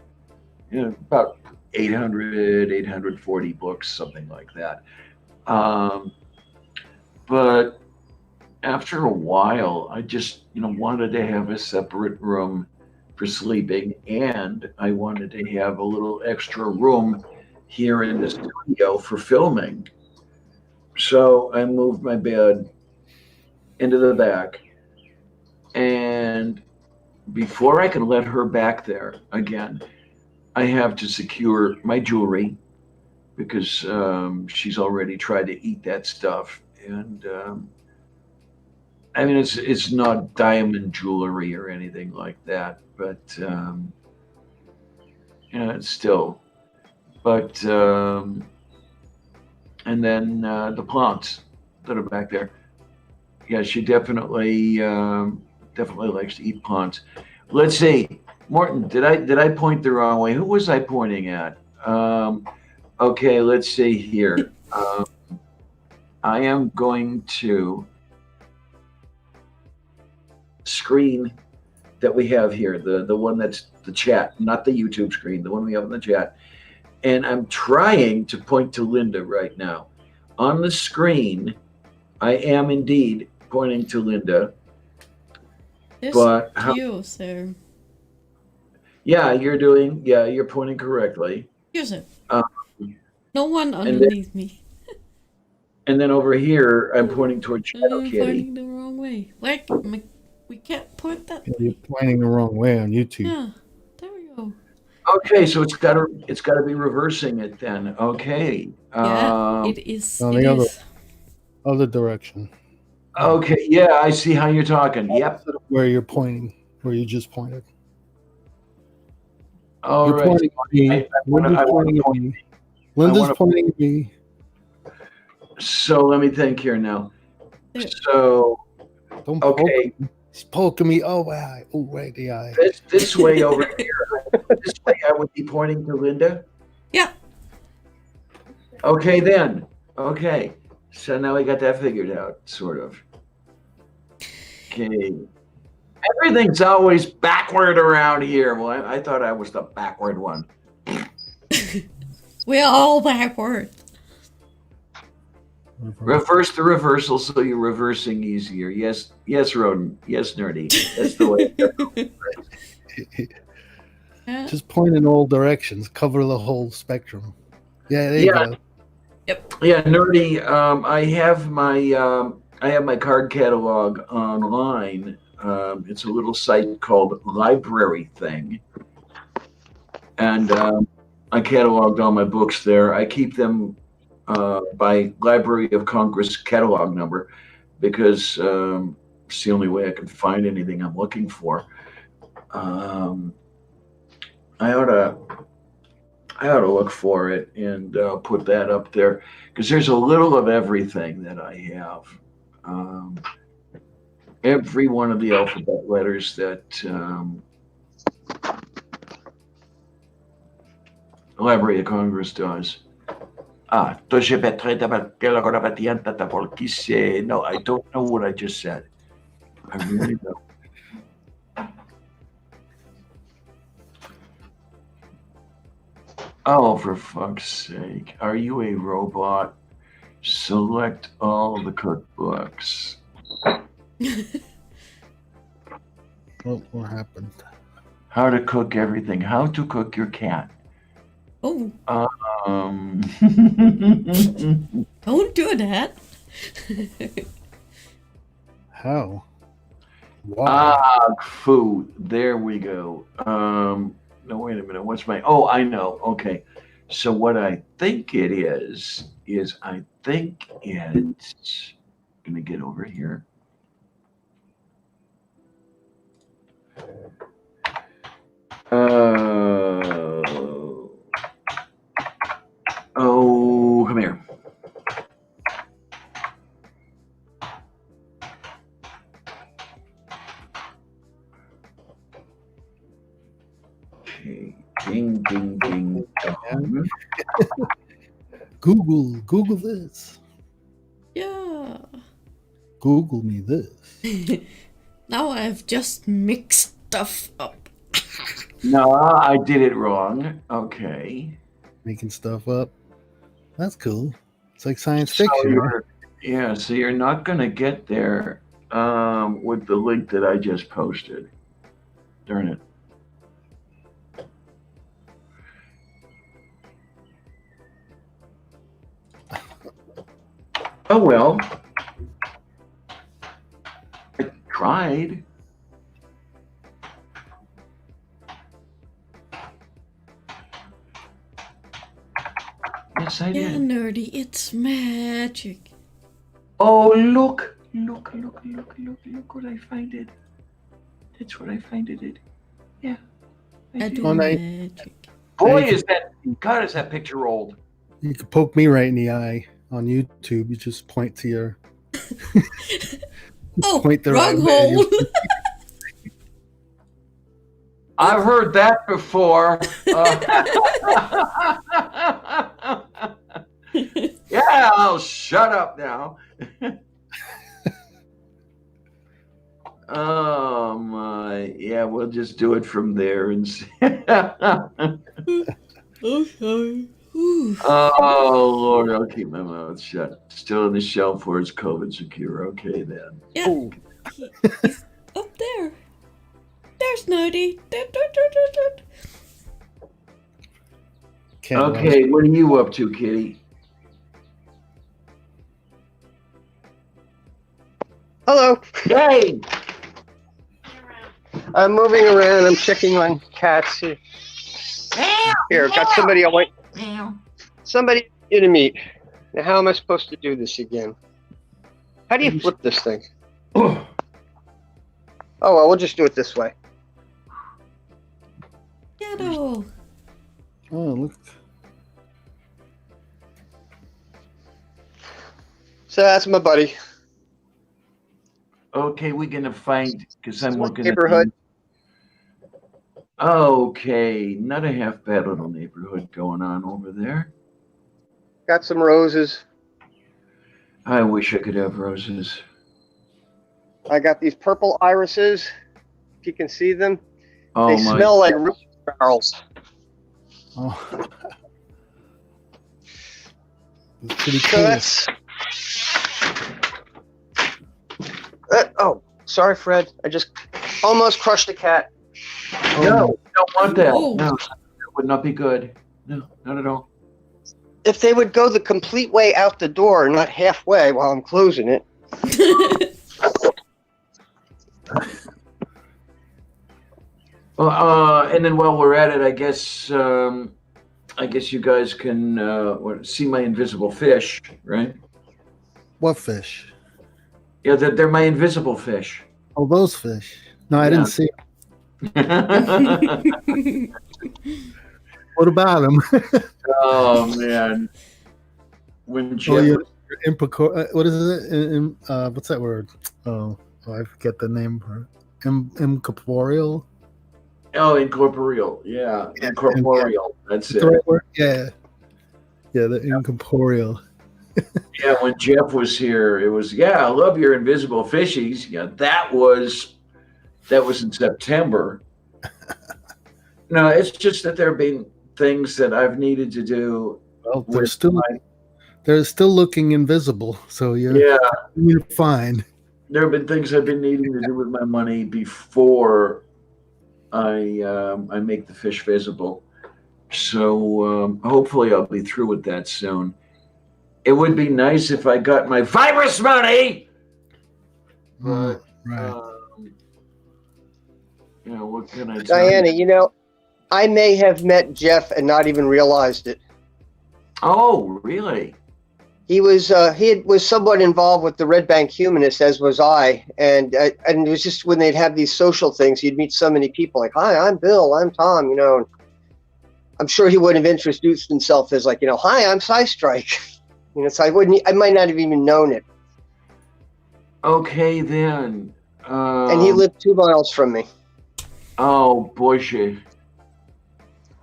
About 840 books, something like that. But after a while, I just wanted to have a separate room for sleeping, and I wanted to have a little extra room here in the studio for filming. So I moved my bed into the back, and before I can let her back there again, I have to secure my jewelry because she's already tried to eat that stuff. And I mean, it's not diamond jewelry or anything like that, but it's still. But and then the plants that are back there. Yeah, she definitely likes to eat plants. Let's see, Morton, did I point the wrong way? Who was I pointing at? Okay, let's see here. I am going to screen that we have here, the one that's the chat, not the YouTube screen, the one we have in the chat. And I'm trying to point to Linda right now. On the screen, I am indeed pointing to Linda. But you, sir. Yeah, you're pointing correctly. Use it. No one underneath me. And then over here, I'm pointing towards Shadow Kitty. Pointing the wrong way. Like, we can't point that. You're pointing the wrong way on YouTube. Yeah, there we go. Okay, so it's got to be reversing it then. Okay. Yeah, it is. On the other direction. Okay, yeah, I see how you're talking. Yep. Where you're pointing, where you just pointed. All you're right. Pointing at me. Linda's pointing at me. So let me think here now. So, don't okay. He's poking me. Oh, wow. Oh, right the eye. This way over here. This way I would be pointing to Linda? Yeah. Okay, then. Okay. So now we got that figured out, sort of. Okay. Everything's always backward around here. Well, I thought I was the backward one. We're all backward. Reverse the reversal so you're reversing easier. Yes, Rodent. Yes, Nerdy. That's the way. Just point in all directions. Cover the whole spectrum. Yeah, there you go. Yep. Yeah, Nerdy. I have my card catalog online. It's a little site called Library Thing, and I cataloged all my books there. I keep them by Library of Congress catalog number because it's the only way I can find anything I'm looking for. I ought to look for it and put that up there because there's a little of everything that I have. Every one of the alphabet letters that the Library of Congress does. No, I don't know what I just said. I really don't. Oh, for fuck's sake. Are you a robot? Select all the cookbooks. What happened? How to cook everything. How to cook your cat. Oh. Don't do that. How? Why? Food. There we go. No, wait a minute. What's my? Oh, I know. Okay. So what I think it is I think it's. Gonna get over here. Oh, come here. Okay. Ding, ding, ding. Dong. Google this. Yeah. Google me this. Now I've just mixed stuff up. No, I did it wrong. Okay. Making stuff up. That's cool. It's like science So fiction. Right? yeah, so you're not gonna get there with the link that I just posted. Darn it. Oh well. I tried. Yes, I Yeah, did. nerdy, it's magic. Oh, look what I find it. That's what I find it. Yeah. I do Oh, nice. magic. Boy, Thank you. is that picture old. You can poke me right in the eye on YouTube. You just point to your Oh, point the wrong right way. hole. I've heard that before. Yeah, I'll shut up now. Oh my, yeah, we'll just do it from there and see. Oh, sorry. Ooh. Oh Lord, I'll keep my mouth shut. Still on the shelf where it's COVID secure. Okay then. Yeah, Ooh. he's up there. There's Nerdy. Can't Okay, what are you up to, Kitty? Hello. Yay! I'm moving around. I'm checking on cats here. Here, got somebody I want. Somebody you to meet. Now, how am I supposed to do this again? How do you flip this thing? Oh, well, we'll just do it this way. Ghetto. Oh, look. So that's my buddy. Okay, we're gonna find because I'm My looking neighborhood. Okay, not a half bad little neighborhood going on over there. Got some roses. I wish I could have roses. I got these purple irises. If you can see them, Oh they my! smell like root barrels. Oh. It's pretty So cool. that's. Oh, sorry, Fred. I just almost crushed a cat. Oh, No, we don't want that. Whoa. No, that would not be good. No, not at all. If they would go the complete way out the door, not halfway while I'm closing it. Well, and then while we're at it, I guess you guys can see my invisible fish, right? What fish? Yeah, they're my invisible fish. Oh, those fish. No, I Yeah. didn't see 'em. What about them? Oh man, when Jeff, Oh, yeah. What is it? What's that word? Oh, I forget the name for it. Incorporeal? incorporeal, yeah, incorporeal. That's Is the right it. word? Yeah. Yeah, the incorporeal. Yeah, when Jeff was here, it was I love your invisible fishies. Yeah, that was in September. No, it's just that there have been things that I've needed to do. Well, with they're still looking invisible, so you're fine. there have been things I've been needing to do with my money before I make the fish visible. So hopefully I'll be through with that soon. it would be nice if I got my virus money. Right. What can I tell Diana, you? I may have met Jeff and not even realized it. Oh, really? He was somewhat involved with the Red Bank Humanists, as was I, and it was just when they'd have these social things, you'd meet so many people like, "Hi, I'm Bill, I'm Tom," And I'm sure he wouldn't have introduced himself as like, "Hi, I'm Psystrike." So I might not have even known it. Okay, then. And he lived 2 miles from me. Oh, bushy.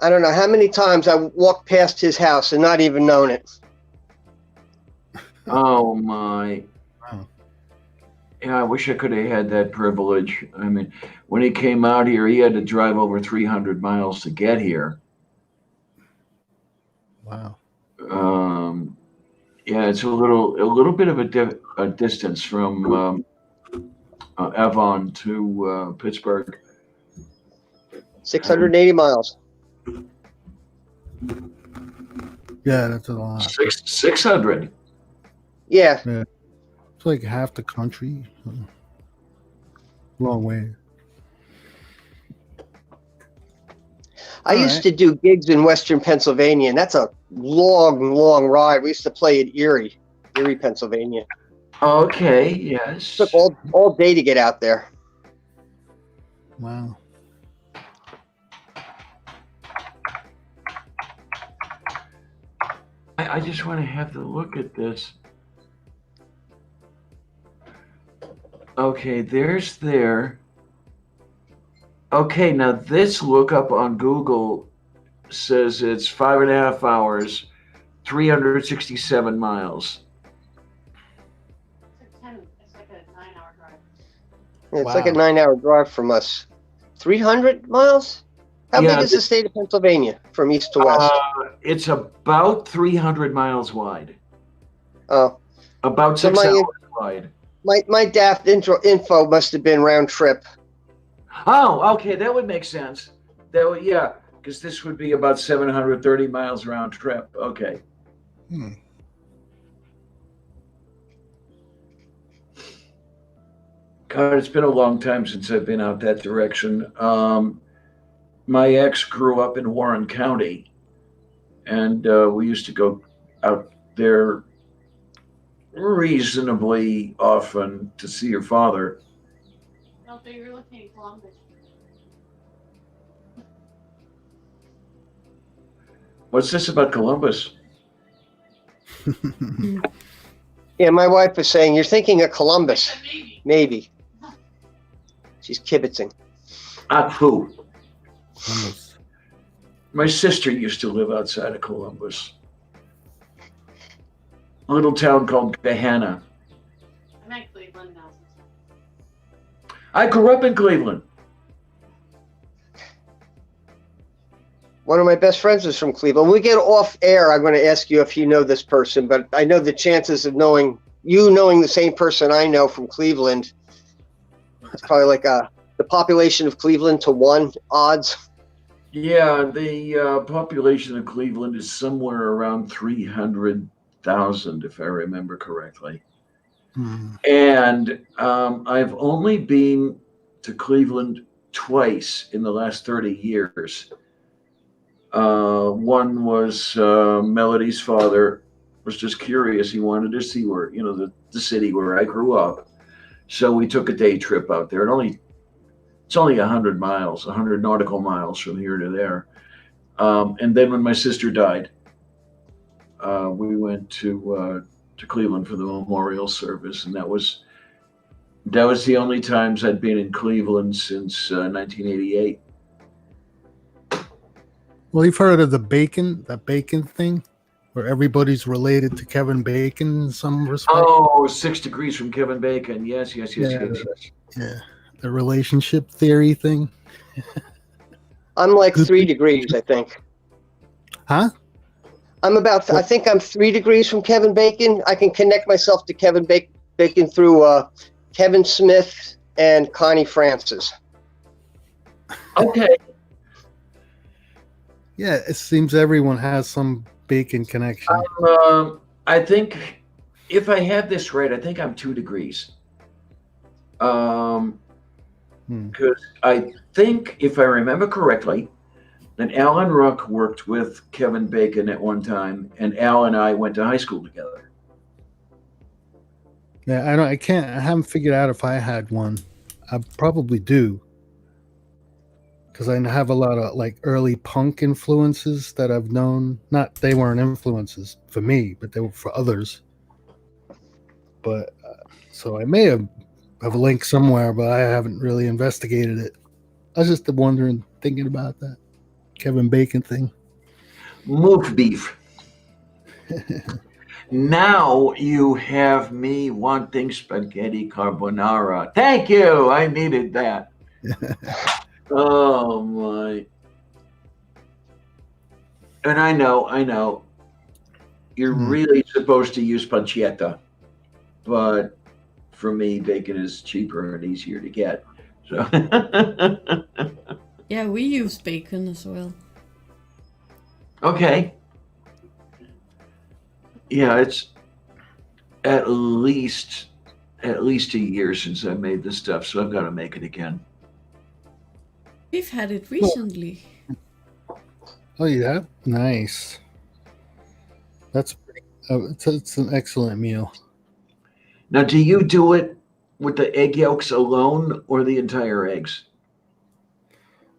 I don't know how many times I walked past his house and not even known it. Oh my. Wow. Yeah, I wish I could have had that privilege. I mean, when he came out here, he had to drive over 300 miles to get here. Wow. Yeah, it's a little bit of a distance from Avon to Pittsburgh. 680 miles. Yeah, that's a lot. 600. Yeah. It's like half the country. Long way. I used to do gigs in Western Pennsylvania, and that's a long, long ride. We used to play in Erie, Pennsylvania. Okay, yes. It took all day to get out there. Wow. I just want to have to look at this. Okay, there's there. Okay, now this lookup on Google says it's 5.5 hours, 367 miles. It's like a 9-hour drive. It's like a 9-hour drive from us. 300 miles? How big is the state of Pennsylvania from east to west? It's about 300 miles wide. Oh. About 6 hours wide. My daft info must have been round trip. Oh, okay, that would make sense. Because this would be about 730 miles round trip. Okay. God, it's been a long time since I've been out that direction. My ex grew up in Warren County, and we used to go out there reasonably often to see your father. No, but you're looking at Columbus. What's this about Columbus? Yeah, my wife was saying, you're thinking of Columbus. Maybe. She's kibitzing. Who? Columbus. My sister used to live outside of Columbus. A little town called Gahanna. I'm at Cleveland now. I grew up in Cleveland. One of my best friends is from Cleveland. When we get off air, I'm going to ask you if you know this person, but I know the chances of knowing the same person I know from Cleveland, it's probably like the population of Cleveland to 1 odds. Yeah, the population of Cleveland is somewhere around 300,000, if I remember correctly. And I've only been to Cleveland twice in the last 30 years. One was Melody's father was just curious. He wanted to see where, the city where I grew up. So we took a day trip out there. It's only 100 miles, 100 nautical miles from here to there. And then when my sister died, we went to Cleveland for the memorial service, and that was the only times I'd been in Cleveland since 1988. Well, you've heard of that bacon thing, where everybody's related to Kevin Bacon in some respect. Oh, 6 degrees from Kevin Bacon. Yes. Yeah, the relationship theory thing. I'm like 3 degrees, I think. Huh? I think I'm 3 degrees from Kevin Bacon. I can connect myself to Kevin Bacon through Kevin Smith and Connie Francis. Okay. Yeah, it seems everyone has some Bacon connection. I think if I have this right, I think I'm 2 degrees. Because I think, if I remember correctly, that Alan Ruck worked with Kevin Bacon at one time, and Al and I went to high school together. Yeah, I haven't figured out if I had one. I probably do. Because I have a lot of like early punk influences that I've known. Not they weren't influences for me, but they were for others. But so I may have a link somewhere, but I haven't really investigated it. I was just wondering, thinking about that Kevin Bacon thing. Moof beef. Now you have me wanting spaghetti carbonara. Thank you. I needed that. Oh my. And I know. You're really supposed to use pancetta, but for me, bacon is cheaper and easier to get. So Yeah, we use bacon as well. okay. Yeah, it's at least a year since I made this stuff, so I've got to make it again. We've had it recently. Oh yeah, nice. That's it's an excellent meal. Now, do you do it with the egg yolks alone or the entire eggs?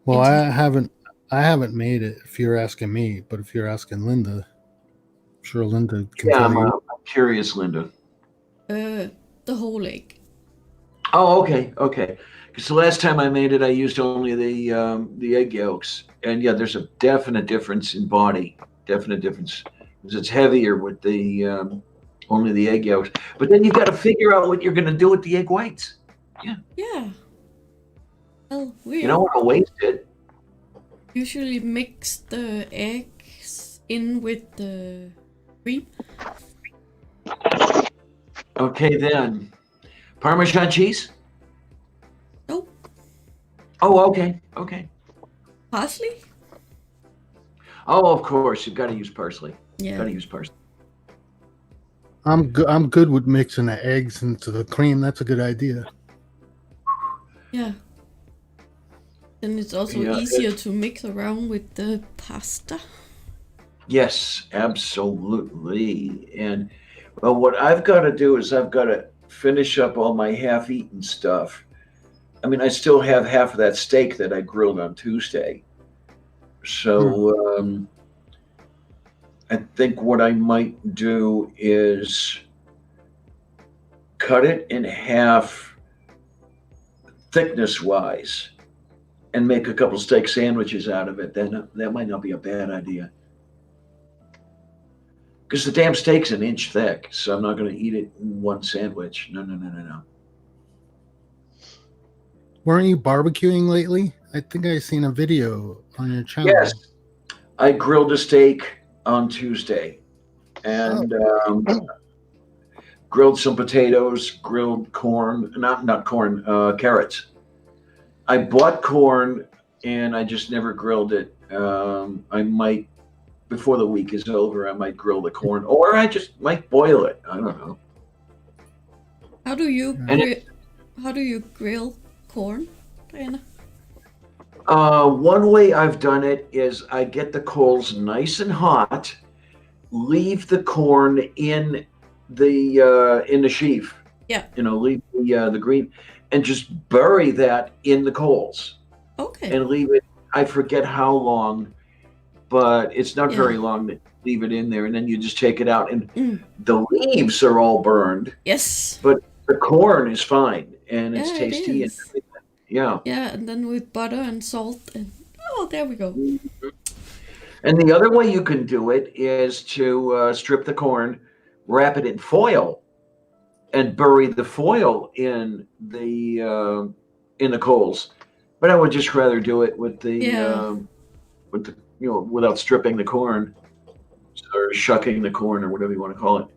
Well, I haven't made it. If you're asking me, but if you're asking Linda, I'm sure Linda can tell you. I'm curious, Linda. The whole egg. Oh, okay. Because the last time I made it, I used only the egg yolks, and yeah, there's a definite difference in body. Definite difference because it's heavier with the only the egg yolks. But then you've got to figure out what you're going to do with the egg whites. Yeah. Yeah. Well, we You don't want to waste it. usually mix the eggs in with the cream. Okay, then. Parmesan cheese? Nope. Oh, okay. Parsley? Oh, of course. You've got to use parsley. Yeah. Got to use parsley. I'm good with mixing the eggs into the cream. That's a good idea. Yeah. Then it's also easier to mix around with the pasta. Yes, absolutely. And well, what I've got to do is I've got to finish up all my half-eaten stuff. I mean, I still have half of that steak that I grilled on Tuesday. So I think what I might do is cut it in half thickness-wise and make a couple steak sandwiches out of it. Then that might not be a bad idea. Because the damn steak's an inch thick, so I'm not going to eat it in one sandwich. No. Weren't you barbecuing lately? I think I seen a video on your channel. Yes, I grilled a steak on Tuesday, and grilled some potatoes, grilled corn, not corn, carrots. I bought corn, and I just never grilled it. I might. Before the week is over, I might grill the corn, or I just might boil it. I don't know. How do you grill corn, Diana? One way I've done it is I get the coals nice and hot, leave the corn in the sheaf. Yeah. Leave the green, and just bury that in the coals. Okay. And leave it. I forget how long. But it's not very long to leave it in there, and then you just take it out, and the leaves are all burned. Yes. But the corn is fine, and it's tasty. It is. Yeah. Yeah, and then with butter and salt, and there we go. Mm-hmm. And the other way you can do it is to strip the corn, wrap it in foil, and bury the foil in the coals. But I would just rather do it with the without stripping the corn or shucking the corn or whatever you want to call it.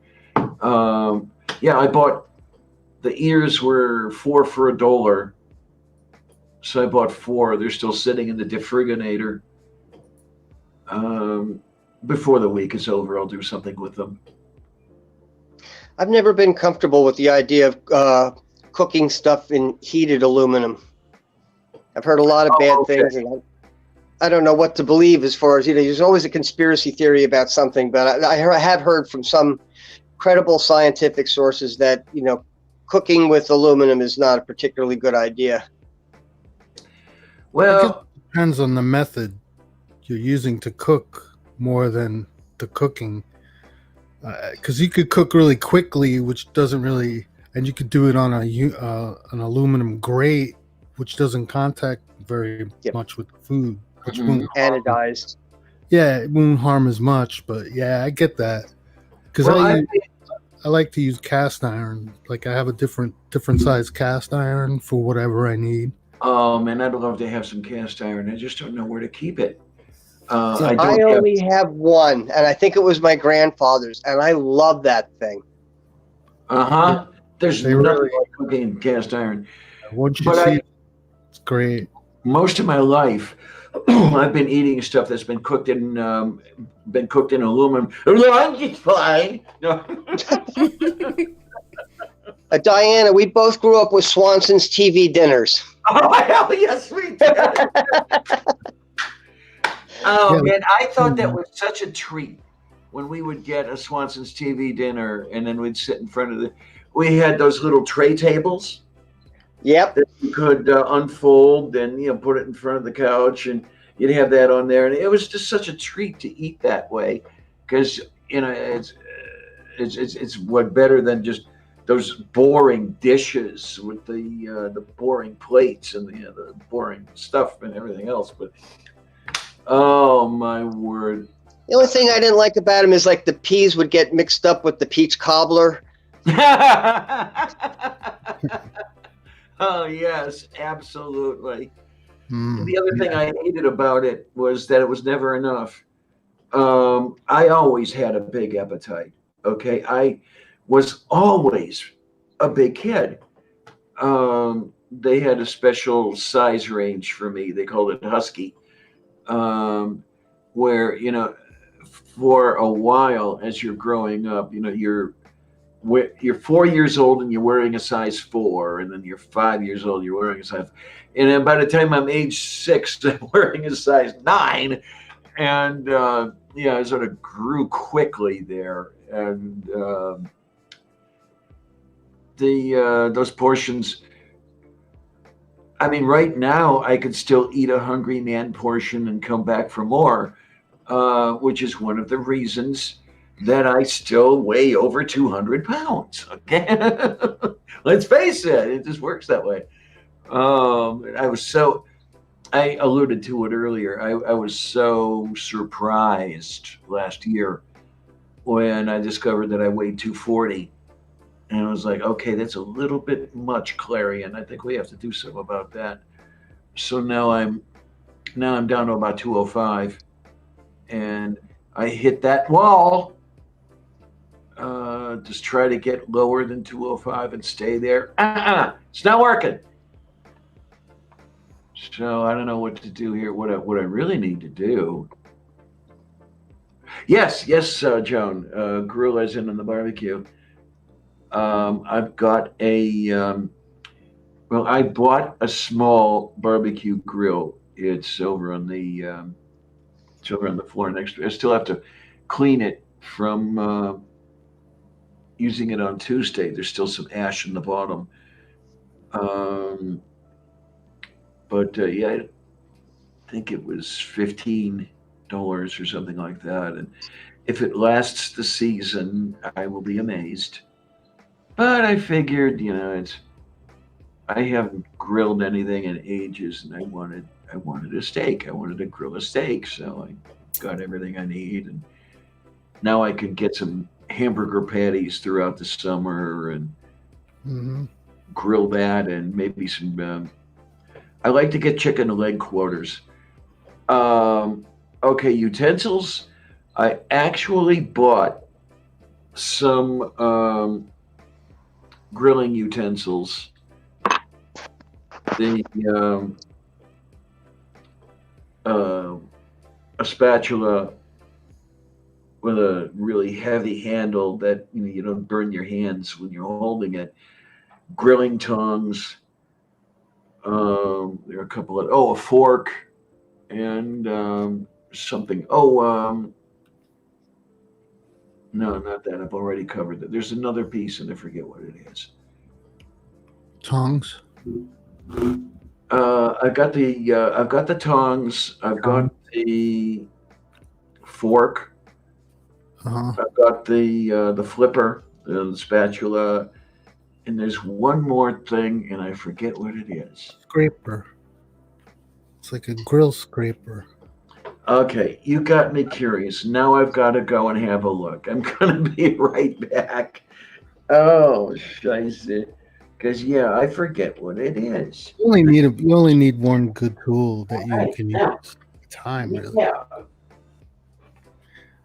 I bought the ears were 4 for $1. So I bought 4. They're still sitting in the defriginator. Before the week is over, I'll do something with them. I've never been comfortable with the idea of cooking stuff in heated aluminum. I've heard a lot of bad things, and I don't know what to believe as far as, there's always a conspiracy theory about something, but I have heard from some credible scientific sources that, cooking with aluminum is not a particularly good idea. Well, it depends on the method you're using to cook more than the cooking. Because you could cook really quickly, which doesn't really, and you could do it on an aluminum grate, which doesn't contact very much with the food. Which won't anodized. Yeah, it won't harm as much, but yeah, I get that. Because I like to use cast iron. Like I have a different size cast iron for whatever I need. Oh man, I'd love to have some cast iron. I just don't know where to keep it. I only have one, and I think it was my grandfather's, and I love that thing. There's nothing like cooking in cast iron. Once you see it, it's great. Most of my life, I've been eating stuff that's been cooked in aluminum. It's fine. No. Diana, we both grew up with Swanson's TV dinners. Oh hell yes, we did. Oh man, I thought that was such a treat when we would get a Swanson's TV dinner, and then we'd sit in front of we had those little tray tables. Yep. That you could unfold and put it in front of the couch, and you'd have that on there, and it was just such a treat to eat that way, because it's what better than just those boring dishes with the boring plates and the boring stuff and everything else. But oh my word! The only thing I didn't like about him is like the peas would get mixed up with the peach cobbler. Oh yes, absolutely. The other thing I hated about it was that it was never enough. I always had a big appetite. Okay, I was always a big kid. They had a special size range for me. They called it Husky, where for a while as you're growing up, you're 4 years old and you're wearing a size 4, and then you're 5 years old, you're wearing a size, and then by the time I'm age 6, I'm wearing a size 9, and I sort of grew quickly there, and those portions. I mean, right now I could still eat a hungry man portion and come back for more, which is one of the reasons that I still weigh over 200 pounds. Okay, let's face it, it just works that way. I alluded to it earlier. I was so surprised last year when I discovered that I weighed 240. And I was like, okay, that's a little bit much, Clarion. I think we have to do something about that. So now I'm down to about 205, and I hit that wall. Just try to get lower than 205 and stay there. It's not working. So I don't know what to do here. What I really need to do. Yes, Joan. Grill as in on the barbecue. I've got I bought a small barbecue grill. It's over on the floor next to me. I still have to clean it from using it on Tuesday. There's still some ash in the bottom. I think it was $15 or something like that. And if it lasts the season, I will be amazed. But I figured, I haven't grilled anything in ages, and I wanted a steak. I wanted to grill a steak, so I got everything I need, and now I could get some hamburger patties throughout the summer and grill that, and maybe some. I like to get chicken leg quarters. Okay, utensils. I actually bought some grilling utensils. A spatula, with a really heavy handle that you don't burn your hands when you're holding it. Grilling tongs. There are a couple of a fork and something. No, not that. I've already covered that. There's another piece, and I forget what it is. Tongs. I've got the tongs. I've got the fork. I've got the flipper, the spatula, and there's one more thing, and I forget what it is. Scraper. It's like a grill scraper. Okay, you got me curious. Now I've got to go and have a look. I'm gonna be right back. Oh, scheisse. Because I forget what it is. You only need one good tool that you can use. Time, really. Yeah.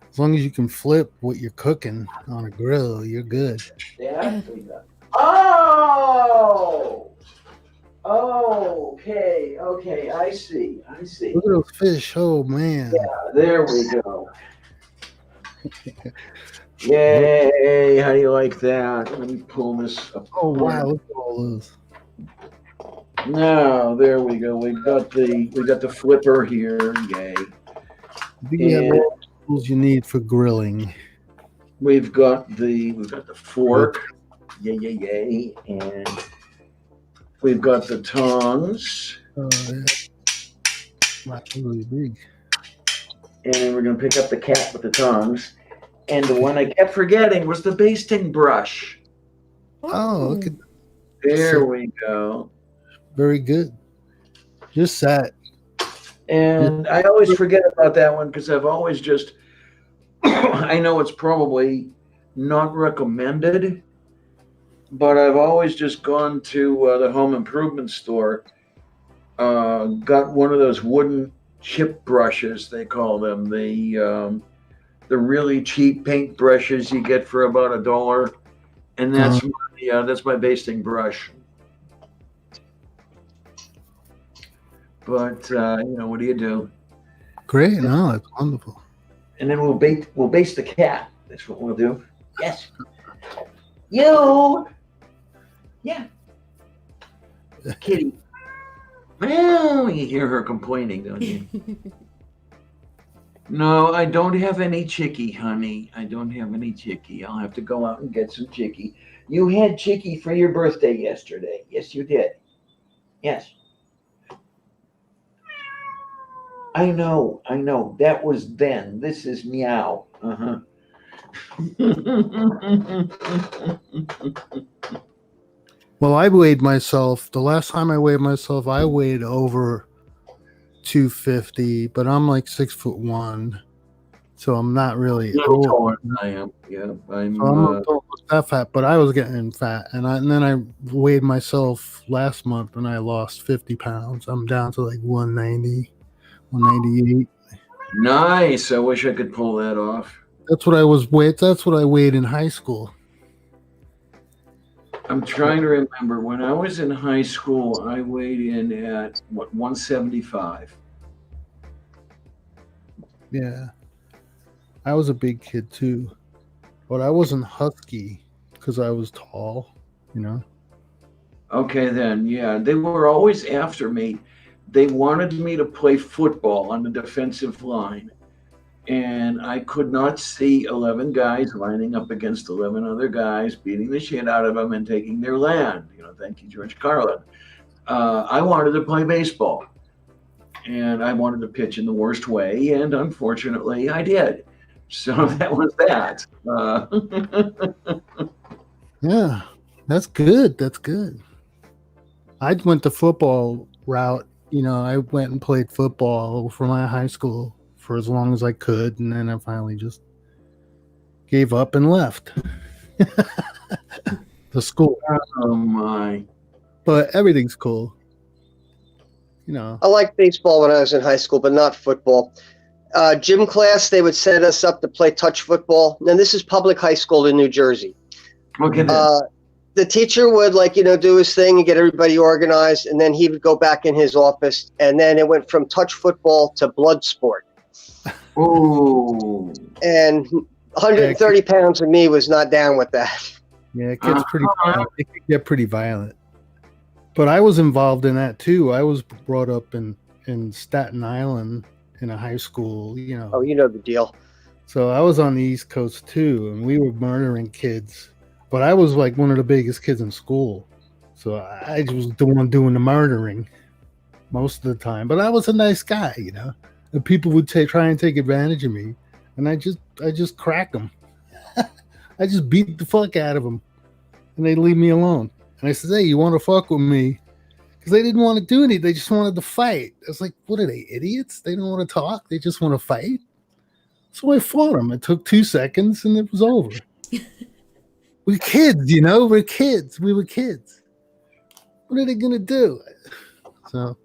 As long as you can flip what you're cooking on a grill, you're good. Oh! Okay. I see. Look at those fish. Oh, man. Yeah, there we go. Yay! How do you like that? Let me pull this up. Oh, wow. Look at all those. Now, there we go. We got the flipper here. Yay. I think you have all the tools you need for grilling. We've got the fork. Yay. And we've got the tongs. Oh, yeah. Wow, really big. And we're going to pick up the cat with the tongs. And the one I kept forgetting was the basting brush. Oh, look at there we go. Very good. Just that. And I always forget about that one because I've always just, I know it's probably not recommended, but I've always just gone to the home improvement store, got one of those wooden chip brushes, they call them, the really cheap paint brushes you get for about $1, and that's my basting brush. But what do you do? Great, no, that's wonderful. And then we'll baste the cat. That's what we'll do. Yes. You. Yeah. Kitty. Well, you hear her complaining, don't you? No, I don't have any chicky, honey. I don't have any chicky. I'll have to go out and get some chicky. You had chicky for your birthday yesterday. Yes, you did. Yes. I know. That was then. This is meow. Well, I weighed myself. The last time I weighed myself, I weighed over 250, but I'm like 6'1", so I'm not really taller than I am. Yeah, I'm not that fat, but I was getting fat, and then I weighed myself last month, and I lost 50 pounds. I'm down to like 190, 198. Nice. I wish I could pull that off. That's what I weighed in high school. I'm trying to remember. When I was in high school, I weighed in at 175. Yeah. I was a big kid too, but I wasn't husky because I was tall, Okay, then, yeah. They were always after me. They wanted me to play football on the defensive line, and I could not see 11 guys lining up against 11 other guys, beating the shit out of them and taking their land. Thank you, George Carlin. I wanted to play baseball, and I wanted to pitch in the worst way, and unfortunately, I did. So that was that. Yeah, that's good. That's good. I went the football route. I went and played football for my high school for as long as I could, and then I finally just gave up and left the school. Oh my! But everything's cool. I liked baseball when I was in high school, but not football. Gym class, they would set us up to play touch football. And this is public high school in New Jersey. Okay. The teacher would do his thing and get everybody organized, and then he would go back in his office, and then it went from touch football to blood sport. Oh. And 130 pounds of me was not down with that. Yeah, it gets pretty violent. It can get pretty violent. But I was involved in that too. I was brought up in Staten Island in a high school, you know. Oh, you know the deal. So I was on the East Coast too, and we were murdering kids. But I was like one of the biggest kids in school. So I was the one doing the murdering most of the time. But I was a nice guy, you know. And people would try and take advantage of me, and I just cracked them. I just beat the fuck out of them, and they leave me alone. And I said, "Hey, you want to fuck with me?" Because they didn't want to do anything; they just wanted to fight. I was like, "What are they, idiots? They don't want to talk; they just want to fight." So I fought them. It took 2 seconds, and it was over. We're kids, you know. We're kids. We were kids. What are they gonna do? So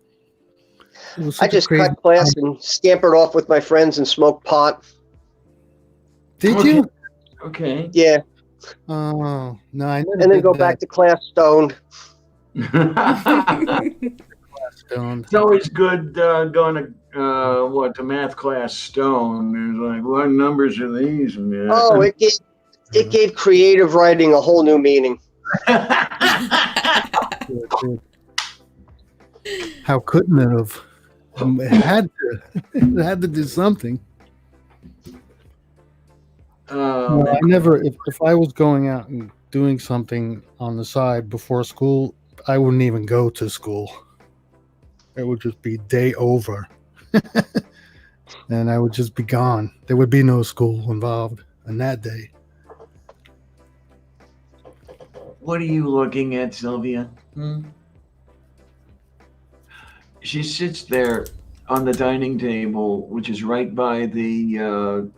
I just cut class and scampered off with my friends and smoked pot. Did you? Okay. Yeah. Oh no, I never. And then go back to class stoned. Stoned. It's always good going to math class stoned. There's like, what numbers are these? Man? Oh, it gave creative writing a whole new meaning. How couldn't it have? It had to. It had to do something. No, I never. If I was going out and doing something on the side before school, I wouldn't even go to school. It would just be day over, and I would just be gone. There would be no school involved on that day. What are you looking at, Sylvia? She sits there on the dining table, which is right by the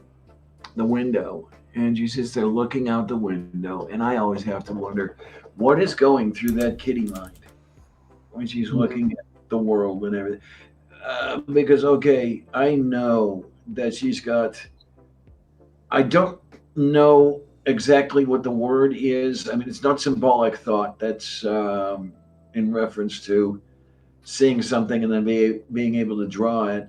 window, and she sits there looking out the window. And I always have to wonder what is going through that kitty mind when she's looking at the world and everything. Because okay, I know that she's got. I don't know exactly what the word is. I mean, it's not symbolic thought. That's in reference to seeing something and then being able to draw it.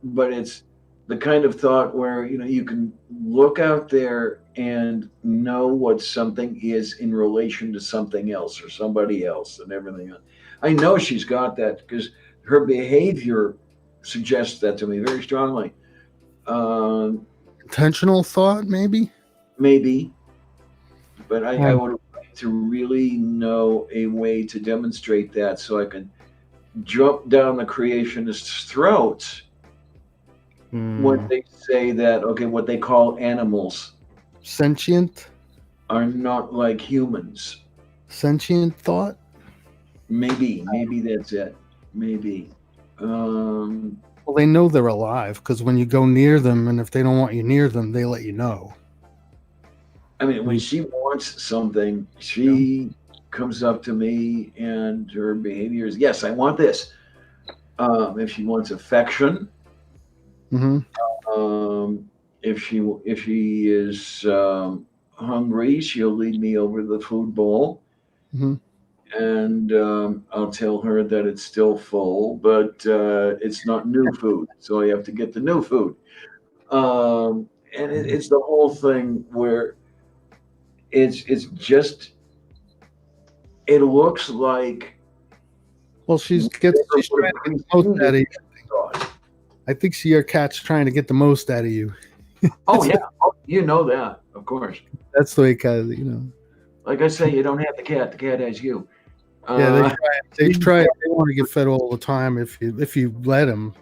But it's the kind of thought where, you know, you can look out there and know what something is in relation to something else or somebody else and everything else. I know she's got that because her behavior suggests that to me very strongly. Intentional thought, maybe? Maybe. But I would like to really know a way to demonstrate that so I can jump down the creationist's throats when they say that, okay, what they call animals Sentient? are not like humans. Sentient thought? Maybe that's it. Maybe. Well, they know they're alive because when you go near them, and if they don't want you near them, they let you know. I mean, when she wants something, she comes up to me, and her behavior is, yes, I want this. If she wants affection, if she is hungry, she'll lead me over to the food bowl, and I'll tell her that it's still full, but it's not new food, so I have to get the new food. And it's the whole thing where it's just, it looks like. Well, she's trying to get the most out of you. I think your cat's trying to get the most out of you. Oh yeah, you know that, of course. That's the way cats, you know. Like I say, you don't have the cat has you. Yeah, they try. They want to get fed all the time. If you let them,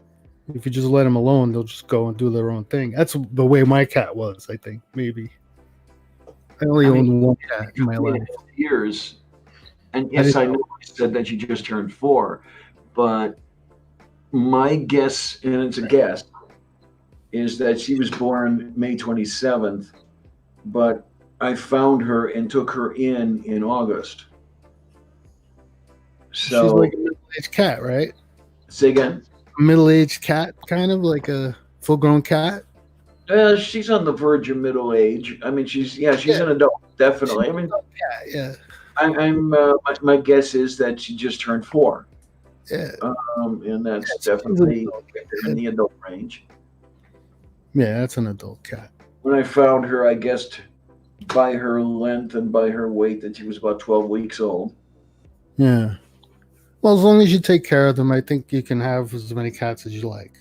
if you just let them alone, they'll just go and do their own thing. That's the way my cat was. I think maybe. I only owned one cat in my life. Years, and yes, I know I said that you just turned 4, but my guess, and it's a guess, is that she was born May 27th, but I found her and took her in August. So she's like a middle-aged cat, right? Say again? A middle-aged cat, kind of like a full-grown cat. She's on the verge of middle age. I mean, she's an adult, definitely. I mean, yeah. My guess is that she just turned 4. Yeah. And that's definitely in the adult range. Yeah, that's an adult cat. When I found her, I guessed by her length and by her weight that she was about 12 weeks old. Yeah. Well, as long as you take care of them, I think you can have as many cats as you like.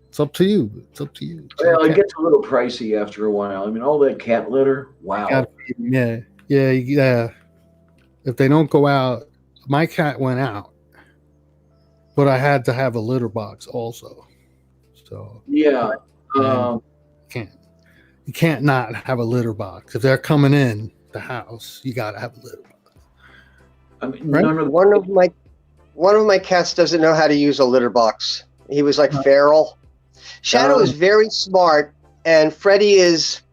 It's up to you. It's up to you. It's Well, your it cat. gets a little pricey after a while. I mean, all that cat litter, wow. Gotta feed 'em. Yeah. Yeah. Yeah. If they don't go out, my cat went out, but I had to have a litter box also. So Yeah. and can't you can't not have a litter box. If they're coming in the house, you gotta have a litter box. I mean, Right? none of One of my cats doesn't know how to use a litter box. He was like feral. Shadow is very smart, and Freddy is.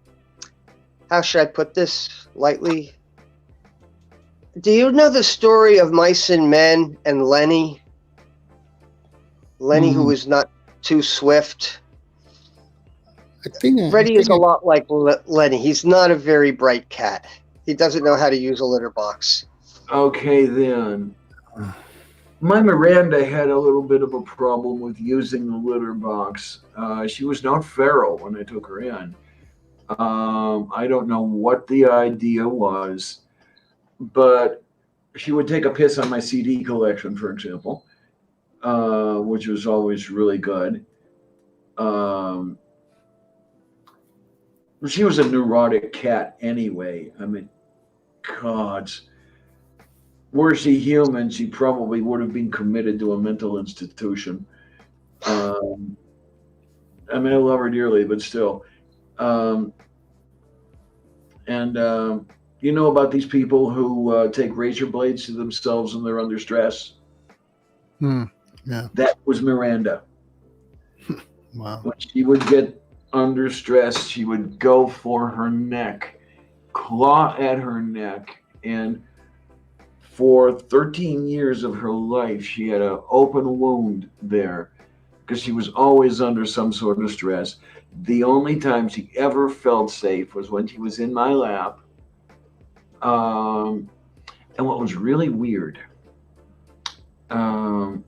How should I put this lightly? Do you know the story of Mice and Men and Lenny? Lenny, who was not too swift. Freddy is a lot like Lenny. He's not a very bright cat. He doesn't know how to use a litter box. Okay, then. My Miranda had a little bit of a problem with using the litter box. She was not feral when I took her in. I don't know what the idea was, but she would take a piss on my CD collection, for example, which was always really good. She was a neurotic cat anyway. I mean, God, were she human, she probably would have been committed to a mental institution. I mean, I love her dearly, but still. You know about these people who take razor blades to themselves when they're under stress? Yeah. That was Miranda. Wow. When she would get under stress, she would go for her neck, claw at her neck, and for 13 years of her life, she had an open wound there because she was always under some sort of stress. The only time she ever felt safe was when she was in my lap. And what was really weird, when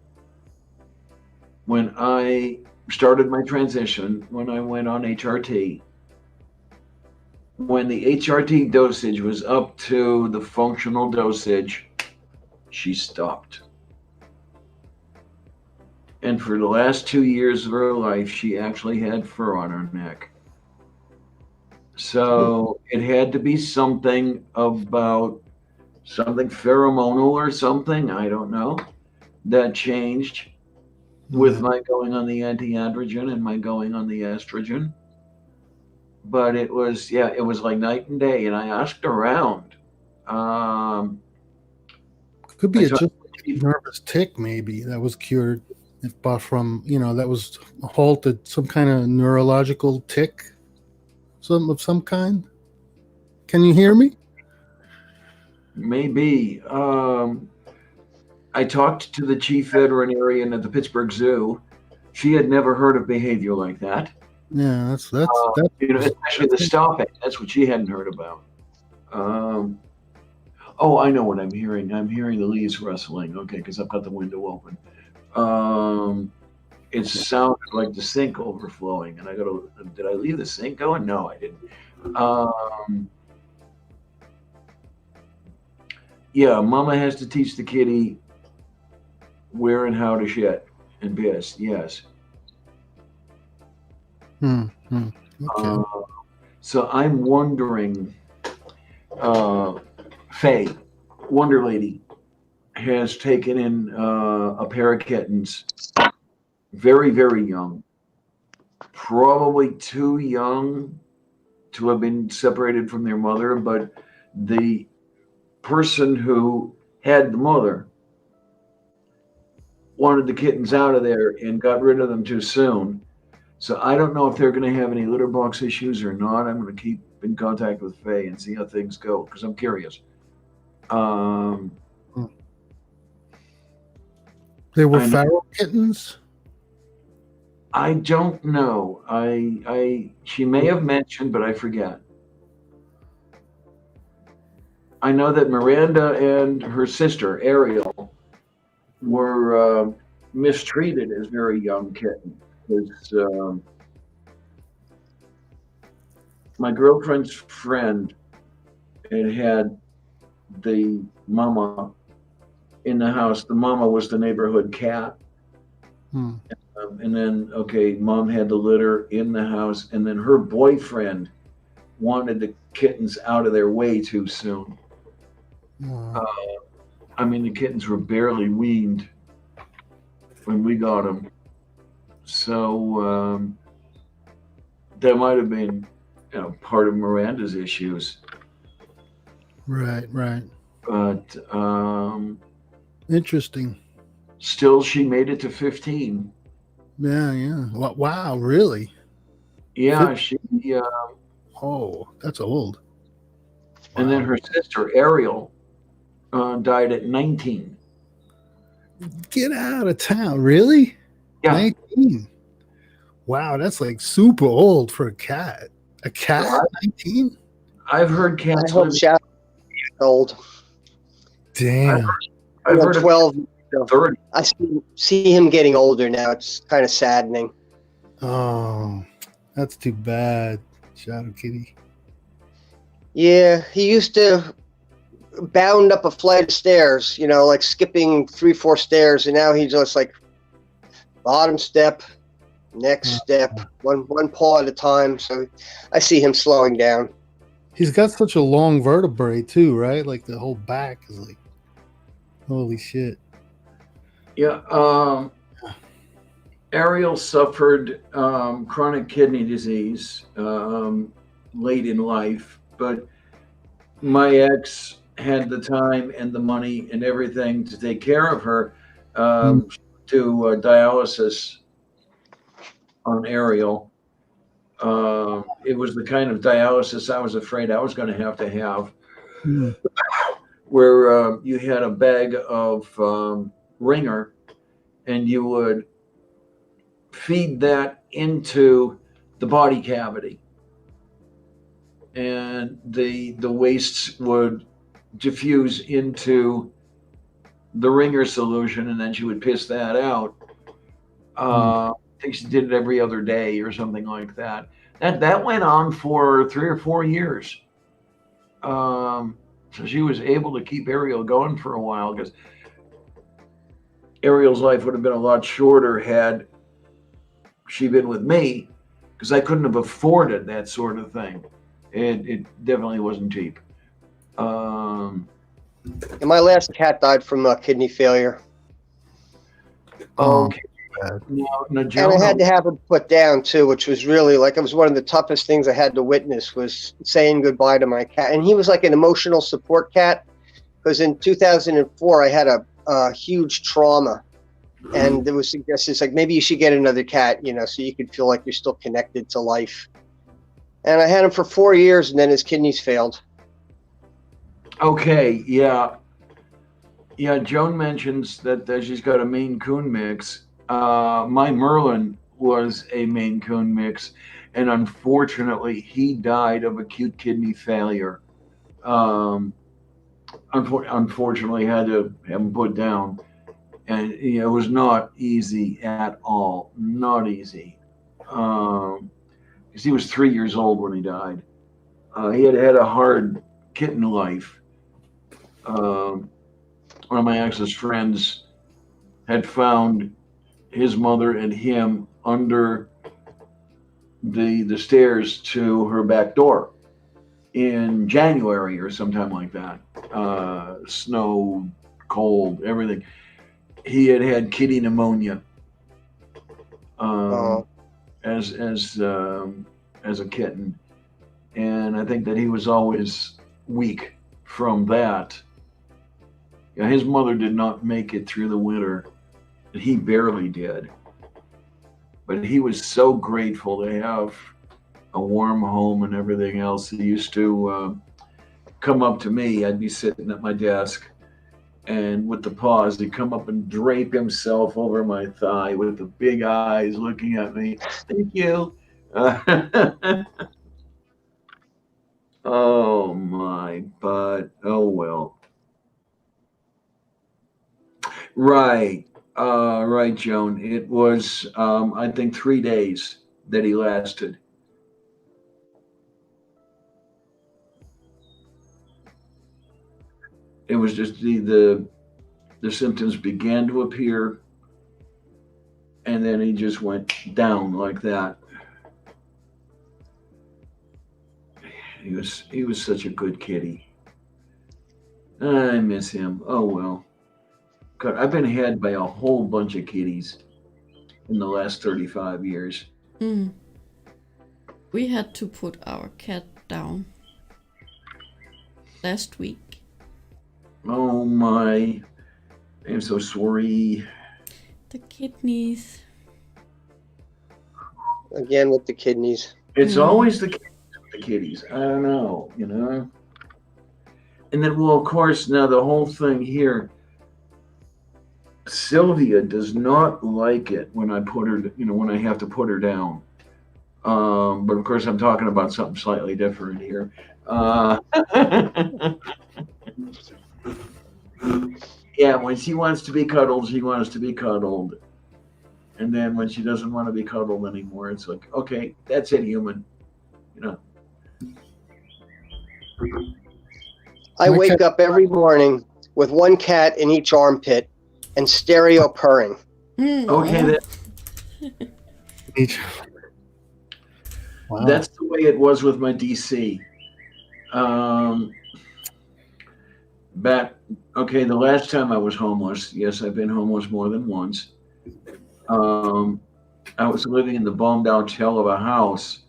I started my transition, when I went on HRT, when the HRT dosage was up to the functional dosage, she stopped. And for the last 2 years of her life, she actually had fur on her neck. So it had to be something about something pheromonal or something, I don't know, that changed with my going on the anti-androgen and my going on the estrogen. But it was like night and day. And I asked around. Could be just a nervous tick, maybe that was cured, but from that was halted, some kind of neurological tick, of some kind. Can you hear me? Maybe. I talked to the chief veterinarian at the Pittsburgh Zoo. She had never heard of behavior like that. Yeah, that's especially the stopping. That's what she hadn't heard about. Oh, I know what I'm hearing. I'm hearing the leaves rustling. Okay, because I've got the window open. It sounded like the sink overflowing, and did I leave the sink going? No, I didn't. Yeah, Mama has to teach the kitty where and how to shit and piss. Yes. Okay. So I'm wondering, Faye, Wonder Lady, has taken in a pair of kittens, very, very young, probably too young to have been separated from their mother, but the person who had the mother wanted the kittens out of there and got rid of them too soon. So I don't know if they're going to have any litter box issues or not. I'm going to keep in contact with Faye and see how things go because I'm curious. They were feral kittens? I don't know. She may have mentioned, but I forget. I know that Miranda and her sister, Ariel, were mistreated as very young kittens. Because my girlfriend's friend had the mama in the house. The mama was the neighborhood cat. Hmm. And then, okay, mom had the litter in the house, and then her boyfriend wanted the kittens out of their way too soon. Wow. I mean, the kittens were barely weaned when we got them. So that might have been, part of Miranda's issues. Right, right. But Interesting. still, she made it to 15. Yeah, yeah. Wow, really? Yeah, she, Oh, that's old. and then Wow. her sister, Ariel, died at 19. Get out of town. Really? Yeah. 19. Wow, that's like super old for a cat. A cat? 19? I've heard I cats hope live. Shadow is old. Damn. I've heard of 12. 30. I see him getting older now. It's kind of saddening. Oh, that's too bad. Shadow Kitty. Yeah, he used to bound up a flight of stairs, like skipping 3-4 stairs, and now he's just like bottom step, next step, one paw at a time. So I see him slowing down. He's got such a long vertebrae too, right? Like the whole back is like, holy shit. Yeah. Ariel suffered chronic kidney disease late in life, but my ex had the time and the money and everything to take care of her to dialysis on Ariel. It was the kind of dialysis I was afraid I was going to have, where you had a bag of ringer and you would feed that into the body cavity, and the wastes would diffuse into the ringer solution, and then she would piss that out. I think she did it every other day or something like that. That went on for 3 or 4 years. So she was able to keep Ariel going for a while, because Ariel's life would have been a lot shorter had she been with me, because I couldn't have afforded that sort of thing. It definitely wasn't cheap. And my last cat died from kidney failure. Okay. Now, And I had to have him put down too, which was really it was one of the toughest things I had to witness, was saying goodbye to my cat. And he was like an emotional support cat, because in 2004 I had a huge trauma, and there was suggestions like maybe you should get another cat, so you could feel like you're still connected to life. And I had him for 4 years, and then his kidneys failed. Okay, yeah. Joan mentions that she's got a Maine Coon mix. My Merlin was a Maine Coon mix, and unfortunately, he died of acute kidney failure. Unfortunately, had to have him put down, and it was not easy at all. Not easy, because he was 3 years old when he died. He had had a hard kitten life. One of my ex's friends had found his mother and him under the stairs to her back door in January or sometime like that. Snow, cold, everything. He had kitty pneumonia as a kitten, and I think that he was always weak from that. His mother did not make it through the winter, and he barely did. But he was so grateful to have a warm home and everything else. He used to come up to me. I'd be sitting at my desk, and with the paws, he'd come up and drape himself over my thigh with the big eyes looking at me. Thank you. Oh my, but oh well. Right, right, Joan. It was, I think, 3 days that he lasted. it was just the symptoms began to appear, and then he just went down like that. He was such a good kitty. I miss him. Oh well. God, I've been had by a whole bunch of kitties in the last 35 years. Mm. We had to put our cat down last week. Oh my. I'm so sorry. The kidneys. Again with the kidneys. It's always the kitties. I don't know, you know. And then, well, of course, now the whole thing here. Sylvia does not like it when I put her, you know, when I have to put her down. But of course, I'm talking about something slightly different here. Yeah, when she wants to be cuddled, she wants to be cuddled. And then when she doesn't want to be cuddled anymore, it's like, okay, that's it, human. You know. I wake up every morning with one cat in each armpit and stereo purring. Okay, that's the way it was with my DC. The last time I was homeless, yes, I've been homeless more than once. I was living in the bombed out shell of a house.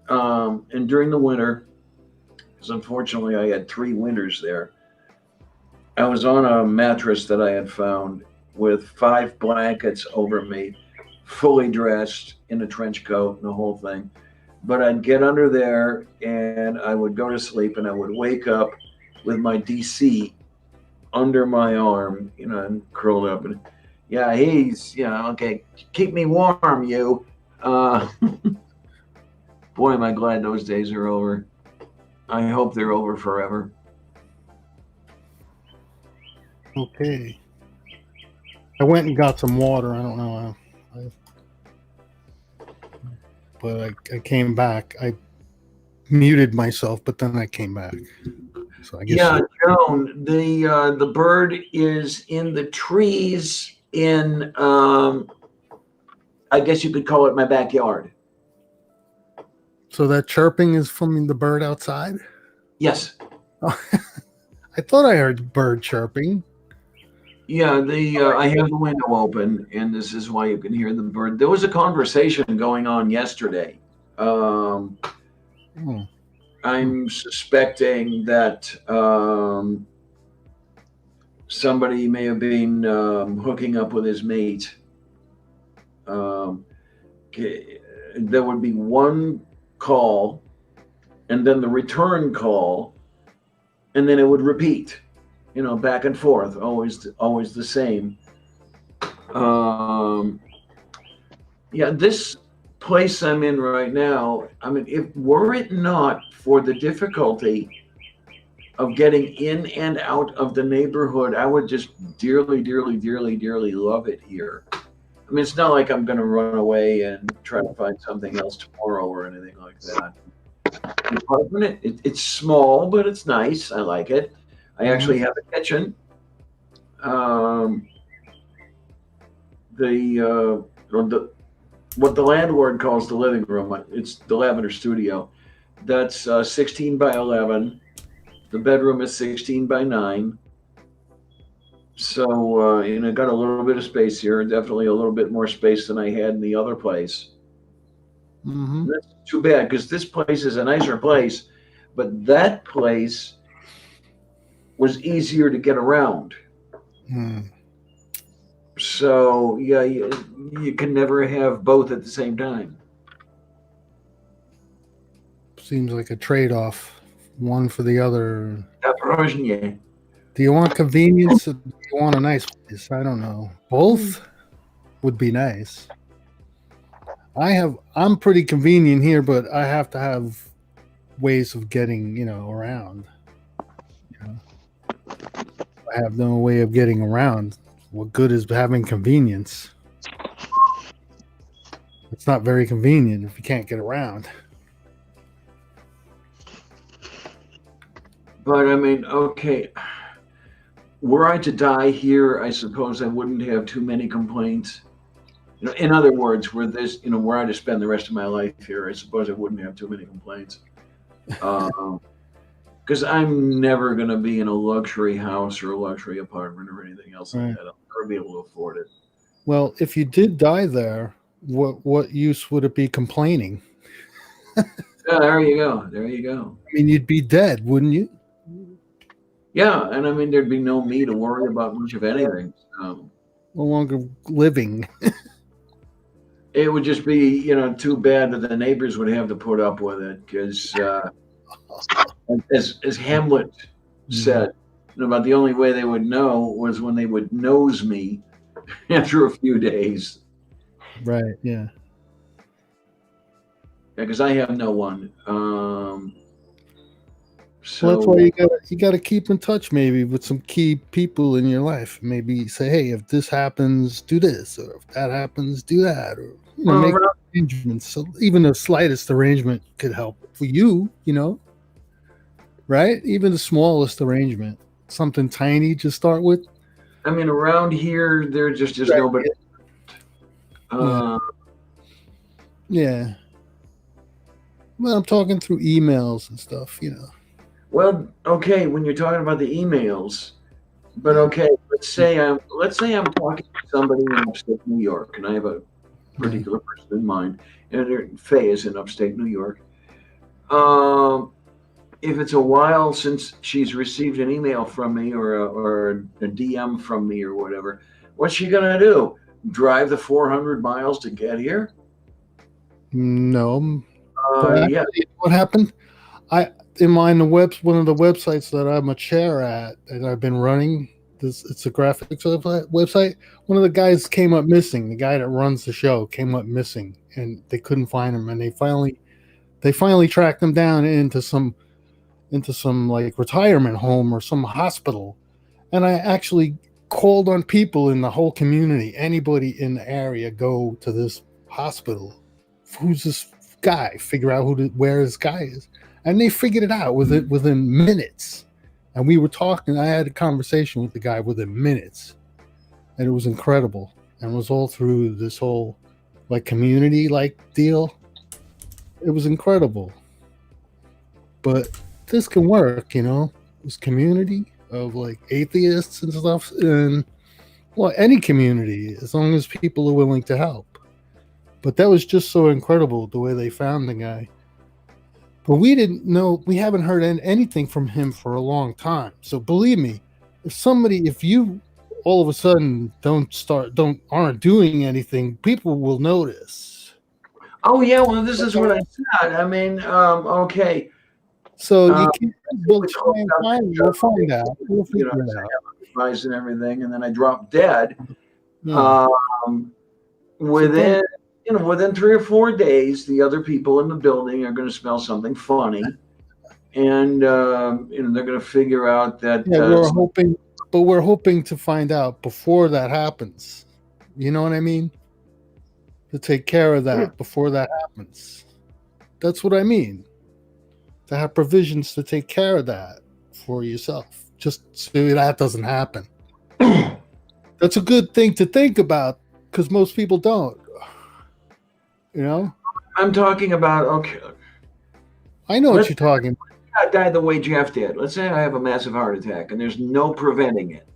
And during the winter, because unfortunately I had 3 winters there, I was on a mattress that I had found with 5 blankets over me, fully dressed in a trench coat and the whole thing. But I'd get under there and I would go to sleep and I would wake up with my DC under my arm, you know, and curled up. And yeah, he's, you know, okay, keep me warm, you. Boy, am I glad those days are over. I hope they're over forever. Okay. I went and got some water. I don't know. But I came back. I muted myself, but then I came back. So I guess. Yeah, Joan, the bird is in the trees in, I guess you could call it my backyard. So that chirping is from the bird outside? Yes. I thought I heard bird chirping. Yeah, I have the window open, and this is why you can hear the bird. There was a conversation going on yesterday. I'm suspecting that somebody may have been hooking up with his mate. There would be one call, and then the return call, and then it would repeat. You know, back and forth, always the same. Yeah, this place I'm in right now, I mean, were it not for the difficulty of getting in and out of the neighborhood, I would just dearly, dearly, dearly, dearly love it here. I mean, it's not like I'm going to run away and try to find something else tomorrow or anything like that. The apartment, it's small, but it's nice. I like it. I actually have a kitchen. What the landlord calls the living room, it's the Lavender Studio. That's 16 by 11. The bedroom is 16 by 9. So, got a little bit of space here, definitely a little bit more space than I had in the other place. Mm-hmm. That's too bad, because this place is a nicer place, but that place was easier to get around. So, yeah, you can never have both at the same time. Seems like a trade-off, one for the other. Yeah. Do you want convenience or do you want a nice place? I don't know. Both would be nice. I'm pretty convenient here, but I have to have ways of getting, around. I have no way of getting around. What good is having convenience? It's not very convenient if you can't get around. But I mean, okay, were I to die here, I suppose I wouldn't have too many complaints. In other words, were I to spend the rest of my life here, I suppose I wouldn't have too many complaints. Because I'm never going to be in a luxury house or a luxury apartment or anything else like that. I'll never be able to afford it. Well, if you did die there, what use would it be complaining? Yeah, there you go. There you go. I mean, you'd be dead, wouldn't you? Yeah, and I mean, there'd be no me to worry about much of anything. No longer living. It would just be, too bad that the neighbors would have to put up with it because, as Hamlet said, about the only way they would know was when they would nose me after a few days. Right. Yeah. Because I have no one. So Well, that's why you gotta keep in touch maybe with some key people in your life. Maybe say, hey, if this happens, do this, or if that happens, do that, or make arrangements. So even the slightest arrangement could help for you, right? Even the smallest arrangement, something tiny to start with. I mean, around here, there's just nobody. Yeah. Well, I'm talking through emails and stuff, Well, okay, when you're talking about the emails, but okay, let's say I'm talking to somebody in upstate New York, and I have a particular person in mind, and Faye is in upstate New York. If it's a while since she's received an email from me or a DM from me or whatever, what's she gonna do? Drive the 400 miles to get here? No. Yeah. What happened? One of the websites that I'm a chair at, and I've been running. It's a graphics website. One of the guys came up missing. The guy that runs the show came up missing, and they couldn't find him. And they finally tracked him down into some like retirement home or some hospital. And I actually called on people in the whole community. Anybody in the area, go to this hospital. Who's this guy? Figure out where this guy is. And they figured it out within minutes. And we were talking. I had a conversation with the guy within minutes, and it was incredible. And it was all through this whole like community like deal. It was incredible. But this can work, this community of like atheists and stuff, and well, any community, as long as people are willing to help. But that was just so incredible the way they found the guy. But we haven't heard anything from him for a long time. So believe me, if you all of a sudden aren't doing anything, people will notice. Oh yeah, well this is what I said. I mean, okay. So you can't. We'll find out. We'll figure it out. And everything, and then I dropped dead. Yeah. Within 3 or 4 days, the other people in the building are going to smell something funny, and they're going to figure out that. Yeah, we're hoping to find out before that happens. You know what I mean? To take care of that before that happens. That's what I mean. To have provisions to take care of that for yourself, just so that doesn't happen. That's a good thing to think about because most people don't. I'm talking about, okay. I know what you're talking about. I died the way Jeff did. Let's say I have a massive heart attack and there's no preventing it.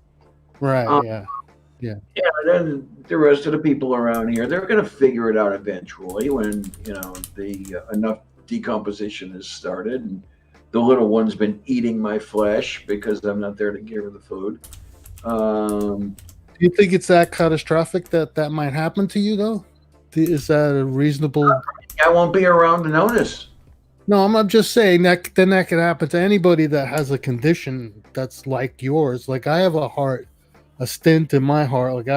Right, yeah. Yeah, then the rest of the people around here, they're going to figure it out eventually when, the enough decomposition has started and the little one's been eating my flesh because I'm not there to give her the food. Do you think it's that catastrophic that might happen to you, though? Is that a reasonable... I won't be around to notice. No, I'm not just saying that then that can happen to anybody that has a condition that's like yours. Like I have a stent in my heart. Like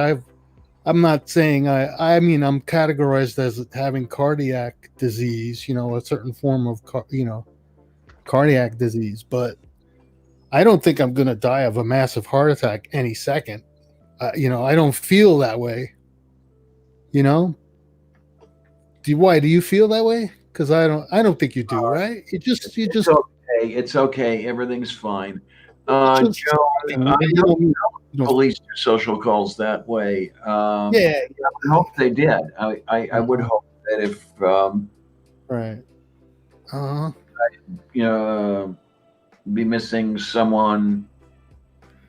I'm not saying I'm categorized as having cardiac disease, a certain form of, cardiac disease, but I don't think I'm going to die of a massive heart attack any second. I don't feel that way, Why do you feel that way? Because I don't think you do, right? You just okay. It's okay. Everything's fine. It's just Joe, fucking- I you know know, police do social calls that way. yeah, I hope they did. I would hope that if right. Uh-huh. you know be missing someone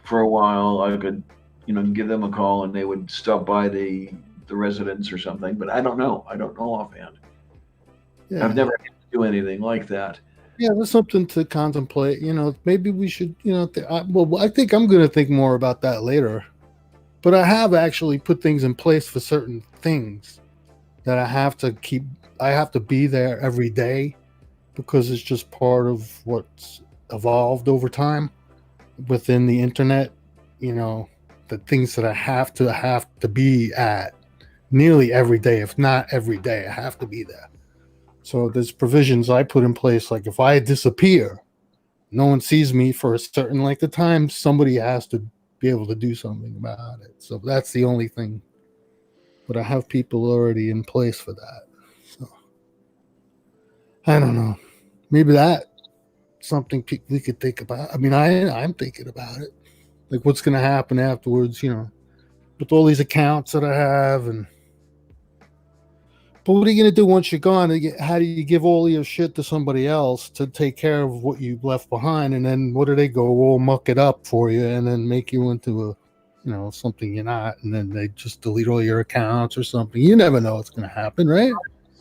for a while, I could give them a call and they would stop by the residence or something. But I don't know. I don't know offhand. Yeah. I've never had to do anything like that. Yeah, there's something to contemplate. Maybe we should. I think I'm going to think more about that later. But I have actually put things in place for certain things that I have to keep. I have to be there every day because it's just part of what's evolved over time within the internet. The things that I have to be at nearly every day, if not every day, I have to be there. So there's provisions I put in place, like if I disappear, no one sees me for a certain length of time, somebody has to be able to do something about it. So that's the only thing. But I have people already in place for that. So I don't know. Maybe that's something we could think about. I mean, I'm thinking about it. Like what's going to happen afterwards, with all these accounts that I have But what are you going to do once you're gone? How do you give all your shit to somebody else to take care of what you left behind? And then what do they go all muck it up for you and then make you into something you're not? And then they just delete all your accounts or something. You never know what's going to happen, right?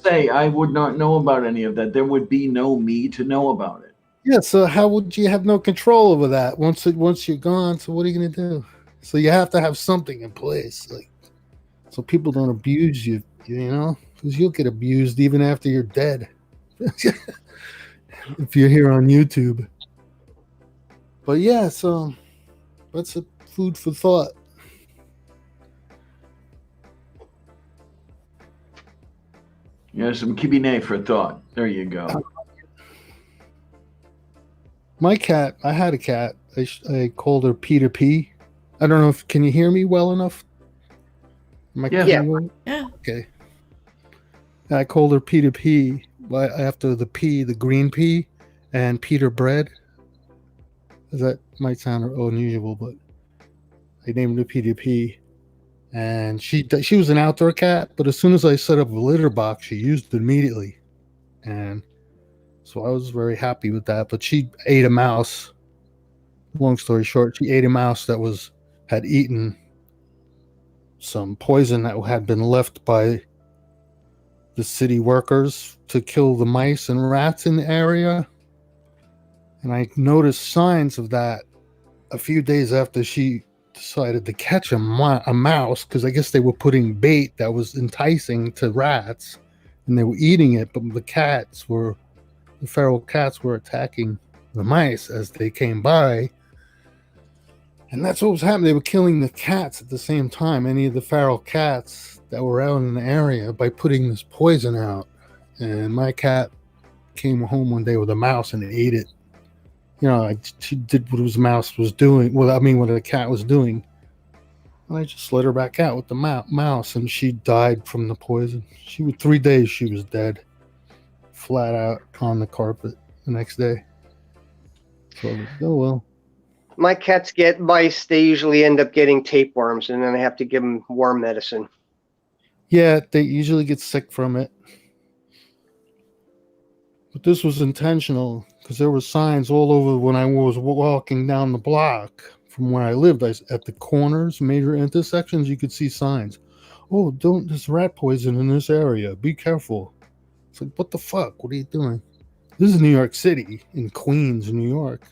I would not know about any of that. There would be no me to know about it. Yeah. So how would you have no control over that once you're gone? So what are you going to do? So you have to have something in place, so people don't abuse you, because you'll get abused even after you're dead. If you're here on YouTube. But yeah, so that's a food for thought. Yeah, some kibine for thought. There you go. My cat, I had a cat. I called her Peter P. I don't know can you hear me well enough? Yeah. Yeah. Okay. I called her Peter P. After the P, the green P, and Peter Bread. That might sound unusual, but I named her Peter P. And she was an outdoor cat, but as soon as I set up a litter box, she used it immediately. And so I was very happy with that. But she ate a mouse. Long story short, she ate a mouse that had eaten some poison that had been left by the city workers to kill the mice and rats in the area. And I noticed signs of that a few days after she decided to catch a mouse, because I guess they were putting bait that was enticing to rats and they were eating it, but the feral cats were attacking the mice as they came by. And that's what was happening. They were killing the cats at the same time, any of the feral cats that were out in the area, by putting this poison out. And my cat came home one day with a mouse and ate it. She did what the mouse was doing. What the cat was doing. And I just let her back out with the mouse, and she died from the poison. 3 days she was dead, flat out on the carpet the next day. So, oh well. My cats get mice. They usually end up getting tapeworms, and then I have to give them worm medicine. Yeah, they usually get sick from it. But this was intentional because there were signs all over when I was walking down the block from where I lived. At the corners, major intersections, you could see signs. Oh, there's rat poison in this area. Be careful. It's like, what the fuck? What are you doing? This is New York City, in Queens, New York.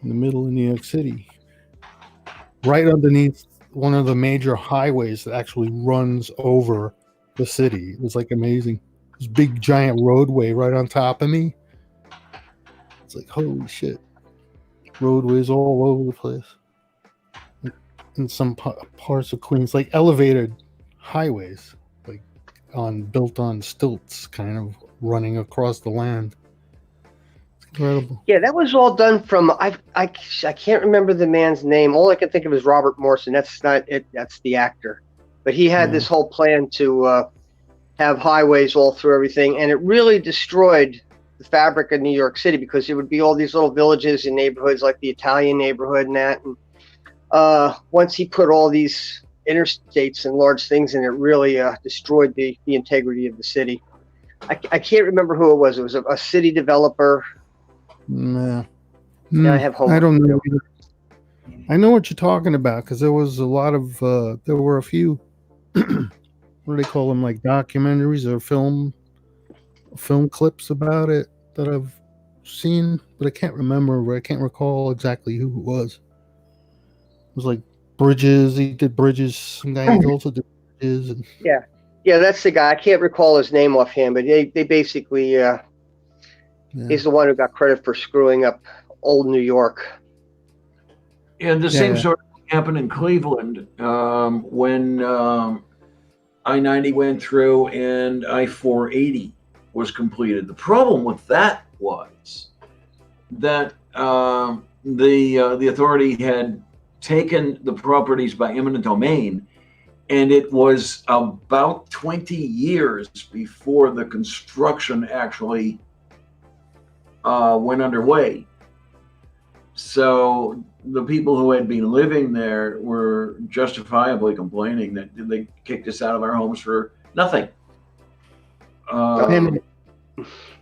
In the middle of New York City. Right underneath one of the major highways that actually runs over the city. It was like amazing. This big giant roadway right on top of me. It's like, holy shit. Roadways all over the place. In some parts of Queens, like elevated highways, like built on stilts, kind of running across the land. It's incredible. Yeah, that was all done from I can't remember the man's name. All I can think of is Robert Morrison. That's not it. That's the actor. But he had this whole plan to have highways all through everything, and it really destroyed the fabric of New York City, because there would be all these little villages and neighborhoods like the Italian neighborhood and that. And once he put all these interstates and large things in, it really destroyed the integrity of the city. I can't remember who it was. It was a city developer. Nah. Yeah, I have homework. I don't know either. I know what you're talking about because there was a lot of there were a few what do they call them, like documentaries or film clips about it that I've seen, but I can't remember. I can't recall exactly who it was. It was like Bridges. He did Bridges. Some guy also did Bridges. And Yeah, that's the guy. I can't recall his name offhand, but they basically he's the one who got credit for screwing up old New York. And the same sort of thing happened in Cleveland when I-90 went through and I-480 was completed. The problem with that was that the authority had taken the properties by eminent domain, and it was about 20 years before the construction actually went underway. So the people who had been living there were justifiably complaining that they kicked us out of our homes for nothing.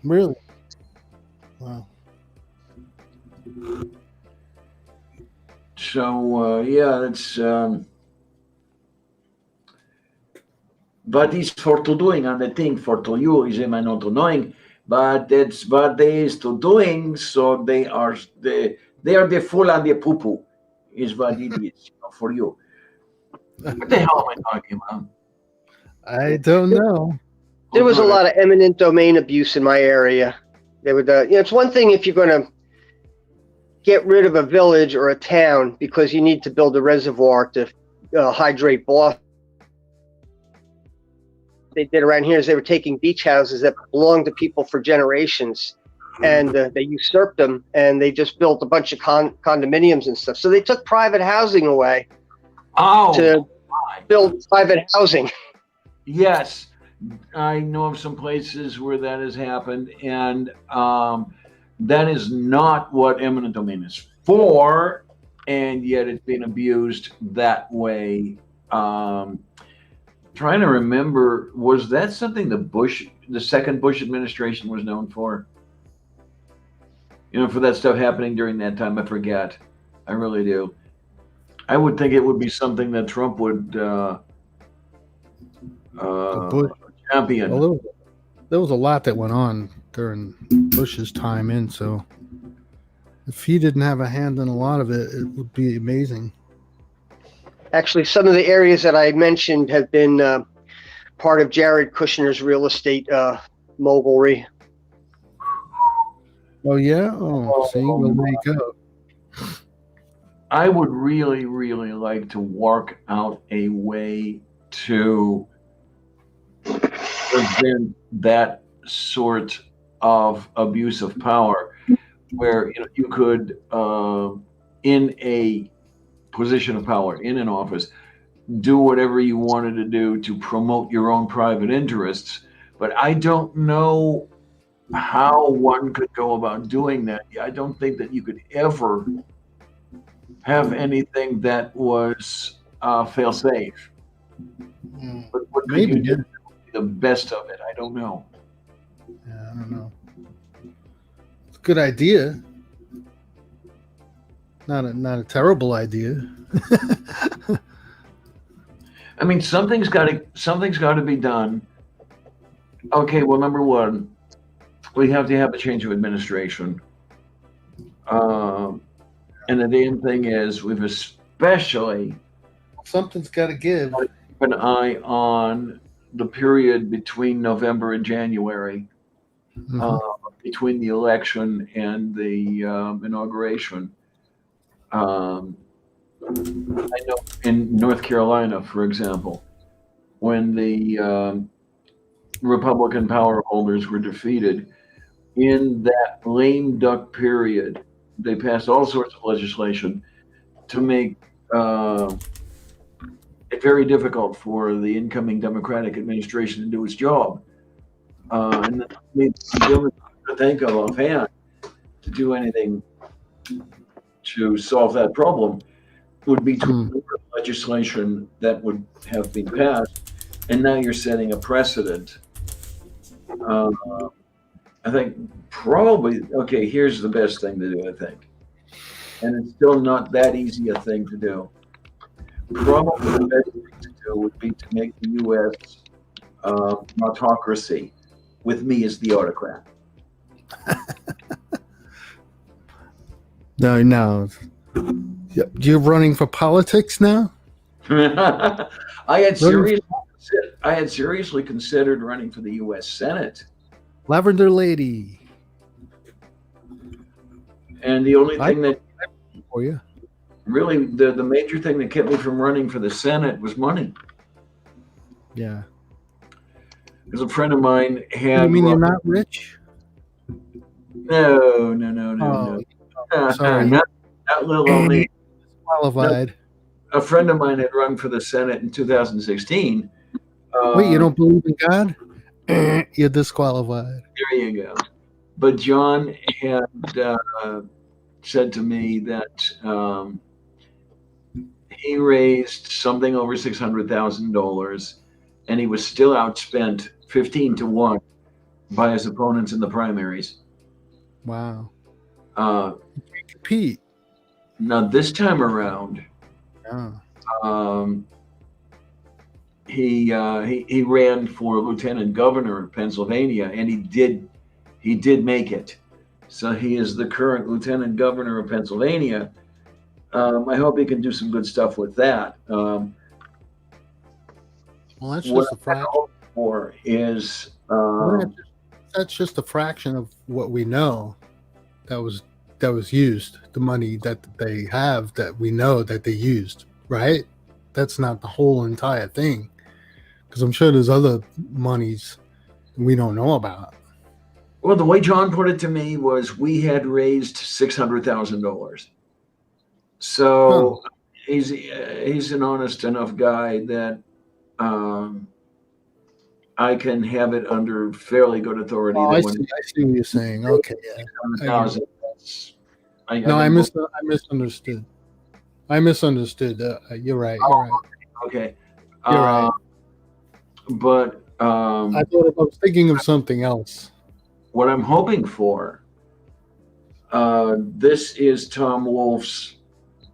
Really? Wow. So that's but it's for to doing, and the thing for to you is not to knowing, but that's what they is to doing. So they are the fool and the poo poo is what it is for you. What the hell am I talking about? I don't know. There was a lot of eminent domain abuse in my area. They would, it's one thing if you're going to get rid of a village or a town because you need to build a reservoir to hydrate Boston. They did around here is they were taking beach houses that belonged to people for generations, and they usurped them, and they just built a bunch of condominiums and stuff. So they took private housing away to build private housing. Yes, I know of some places where that has happened, and that is not what eminent domain is for, and yet it's been abused that way. Trying to remember, was that something the second Bush administration was known for? For that stuff happening during that time, I forget. I really do. I would think it would be something that Trump would champion. Well, there was a lot that went on during Bush's time in, so if he didn't have a hand in a lot of it, it would be amazing. Actually, some of the areas that I mentioned have been part of Jared Kushner's real estate mogulry. Oh, yeah? Oh, see, well, there you go. I would really, really like to work out a way to prevent that sort of abuse of power, where you could, in a position of power, in an office, do whatever you wanted to do to promote your own private interests. But I don't know how one could go about doing that. I don't think that you could ever have anything that was fail-safe. But what could you do? The best of it? I don't know. Yeah, I don't know. It's a good idea. Not a terrible idea. I mean, something's got to be done. Okay, well, number one, we have to have a change of administration. And the damn thing is, we've especially something's got to give. Keep an eye on the period between November and January, between the election and the inauguration. I know in North Carolina, for example, when the Republican power holders were defeated, in that lame duck period, they passed all sorts of legislation to make it very difficult for the incoming Democratic administration to do its job. And the only thing that think of offhand to do anything to solve that problem would be to ignore legislation that would have been passed, and now you're setting a precedent. I think probably, okay, here's the best thing to do, I think. And it's still not that easy a thing to do. Probably the best thing to do would be to make the U.S. An autocracy with me as the autocrat. No. You're running for politics now? I had seriously considered running for the U.S. Senate. Lavender Lady. And the only thing that for you. Really, the major thing that kept me from running for the Senate was money. Yeah. Because a friend of mine had. You mean you're not rich? No. Sorry. Not little old me. Qualified. A friend of mine had run for the Senate in 2016. Wait, you don't believe in God? You're disqualified. There you go. But John had said to me that he raised something over $600,000, and he was still outspent 15-1 by his opponents in the primaries. Wow. Compete. Now this time around, he ran for lieutenant governor of Pennsylvania, and he did make it. So he is the current lieutenant governor of Pennsylvania. I hope he can do some good stuff with that. Well, that's what just a fraction. I hope for is that's just a fraction of what we know that was used. The money that they have that we know that they used, right? That's not the whole entire thing, because I'm sure there's other monies we don't know about. Well, the way John put it to me was we had raised $600,000. So he's an honest enough guy that I can have it under fairly good authority. I see what you're saying. Okay, yeah. I misunderstood. I misunderstood. You're right. Okay. You're right. But I was thinking of something else. What I'm hoping for, this is Tom Wolf's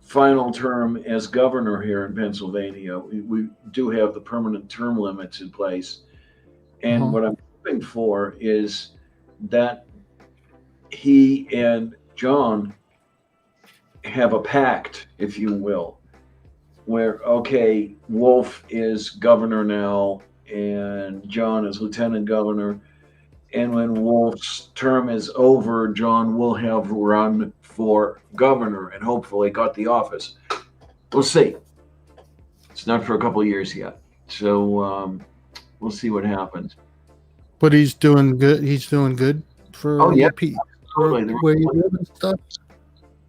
final term as governor here in Pennsylvania. We do have the permanent term limits in place. And what I'm hoping for is that he and John have a pact, if you will, where, okay, Wolf is governor now and John is lieutenant governor. And when Wolf's term is over, John will have run for governor and hopefully got the office. We'll see. It's not for a couple of years yet. So we'll see what happens. But he's doing good. He's doing good for absolutely. Where you live and stuff.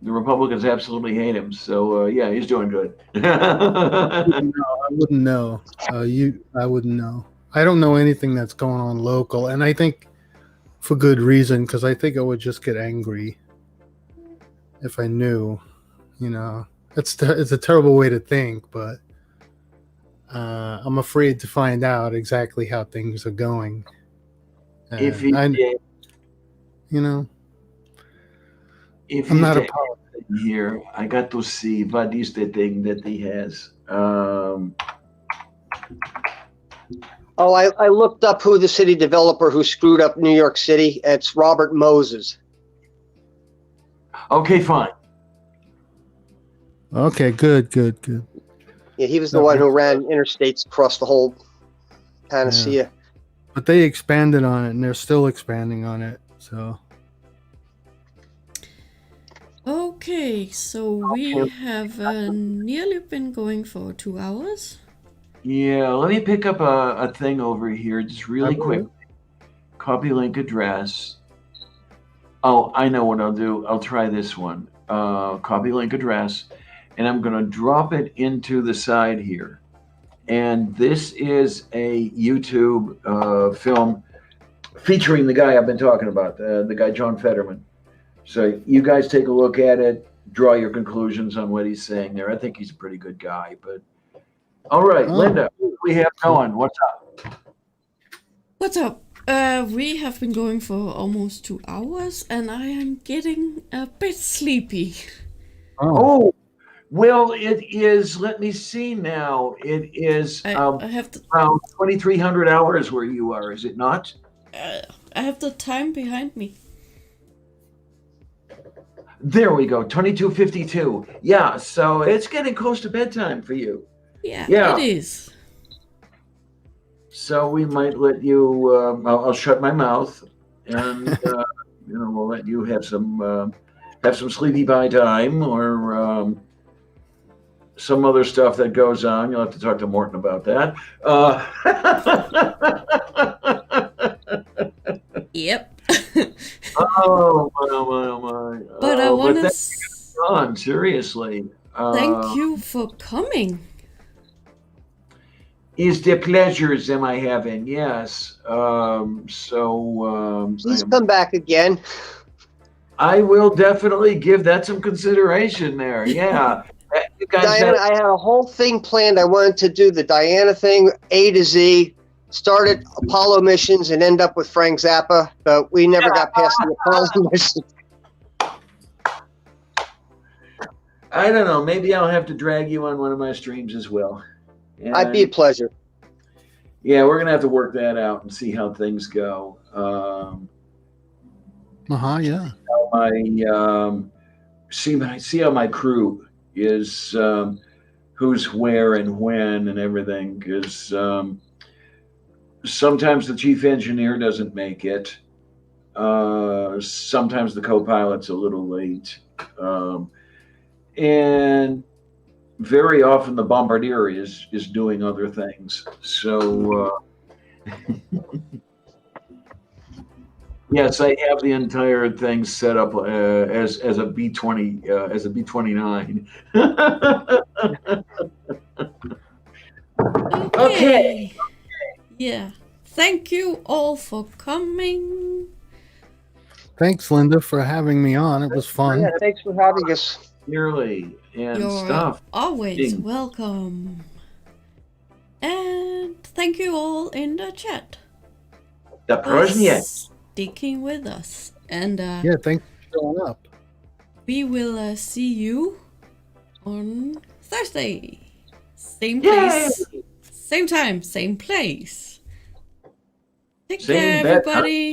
The Republicans absolutely hate him. So, yeah, he's doing good. I wouldn't know. I wouldn't know. I don't know anything that's going on local. And I think for good reason, because I think I would just get angry if I knew. You know, it's a terrible way to think, but I'm afraid to find out exactly how things are going. If he did, you know, if I'm not a politician here, I got to see what is the thing that he has. I looked up who the city developer who screwed up New York City. It's Robert Moses. Okay, fine. Okay, good. Yeah, he was the one who ran interstates across the whole panacea. Yeah. But they expanded on it, and they're still expanding on it. So. Okay, so we have nearly been going for 2 hours. Yeah, let me pick up a thing over here just really quick. Copy link address. Oh, I know what I'll do. I'll try this one. Copy link address, and I'm going to drop it into the side here. And this is a YouTube film featuring the guy I've been talking about, the guy John Fetterman. So you guys take a look at it, draw your conclusions on what he's saying there. I think he's a pretty good guy. But all right, Linda, what do we have going? What's up? What's up? We have been going for almost 2 hours, and I am getting a bit sleepy. Oh, well, it is. Let me see now. It is I have the around 2,300 hours where you are, is it not? I have the time behind me. There we go, 22:52. Yeah, so it's getting close to bedtime for you. Yeah. It is. So we might let you. I'll shut my mouth, and we'll let you have some sleepy by time, or some other stuff that goes on. You'll have to talk to Morton about that. Yep. Oh my! But I want to on seriously. thank you for coming. Is the pleasures am I having? Yes. Please come back again. I will definitely give that some consideration there. Yeah. You guys Diana, I had a whole thing planned. I wanted to do the Diana thing, A to Z, started Apollo missions and end up with Frank Zappa, but we never got past the Apollo mission. I don't know. Maybe I'll have to drag you on one of my streams as well. And I'd be a pleasure. yeah, we're gonna have to work that out and see how things go. Yeah. How see how my crew is, who's where and when and everything. Because sometimes the chief engineer doesn't make it. Sometimes the co-pilot's a little late, and very often the bombardier is doing other things. So yes, I have the entire thing set up as a B-20 as a B-29. Okay. Yeah. Thank you all for coming. Thanks, Linda, for having me on. It was fun. Yeah, thanks for having us. Nearly and You're stuff. always welcome. And thank you all in the chat The for Prozniak. sticking with us. And Yeah, thanks for showing up. we will see you on Thursday. Same place, same time, same place. Take Same care, bed, huh? everybody.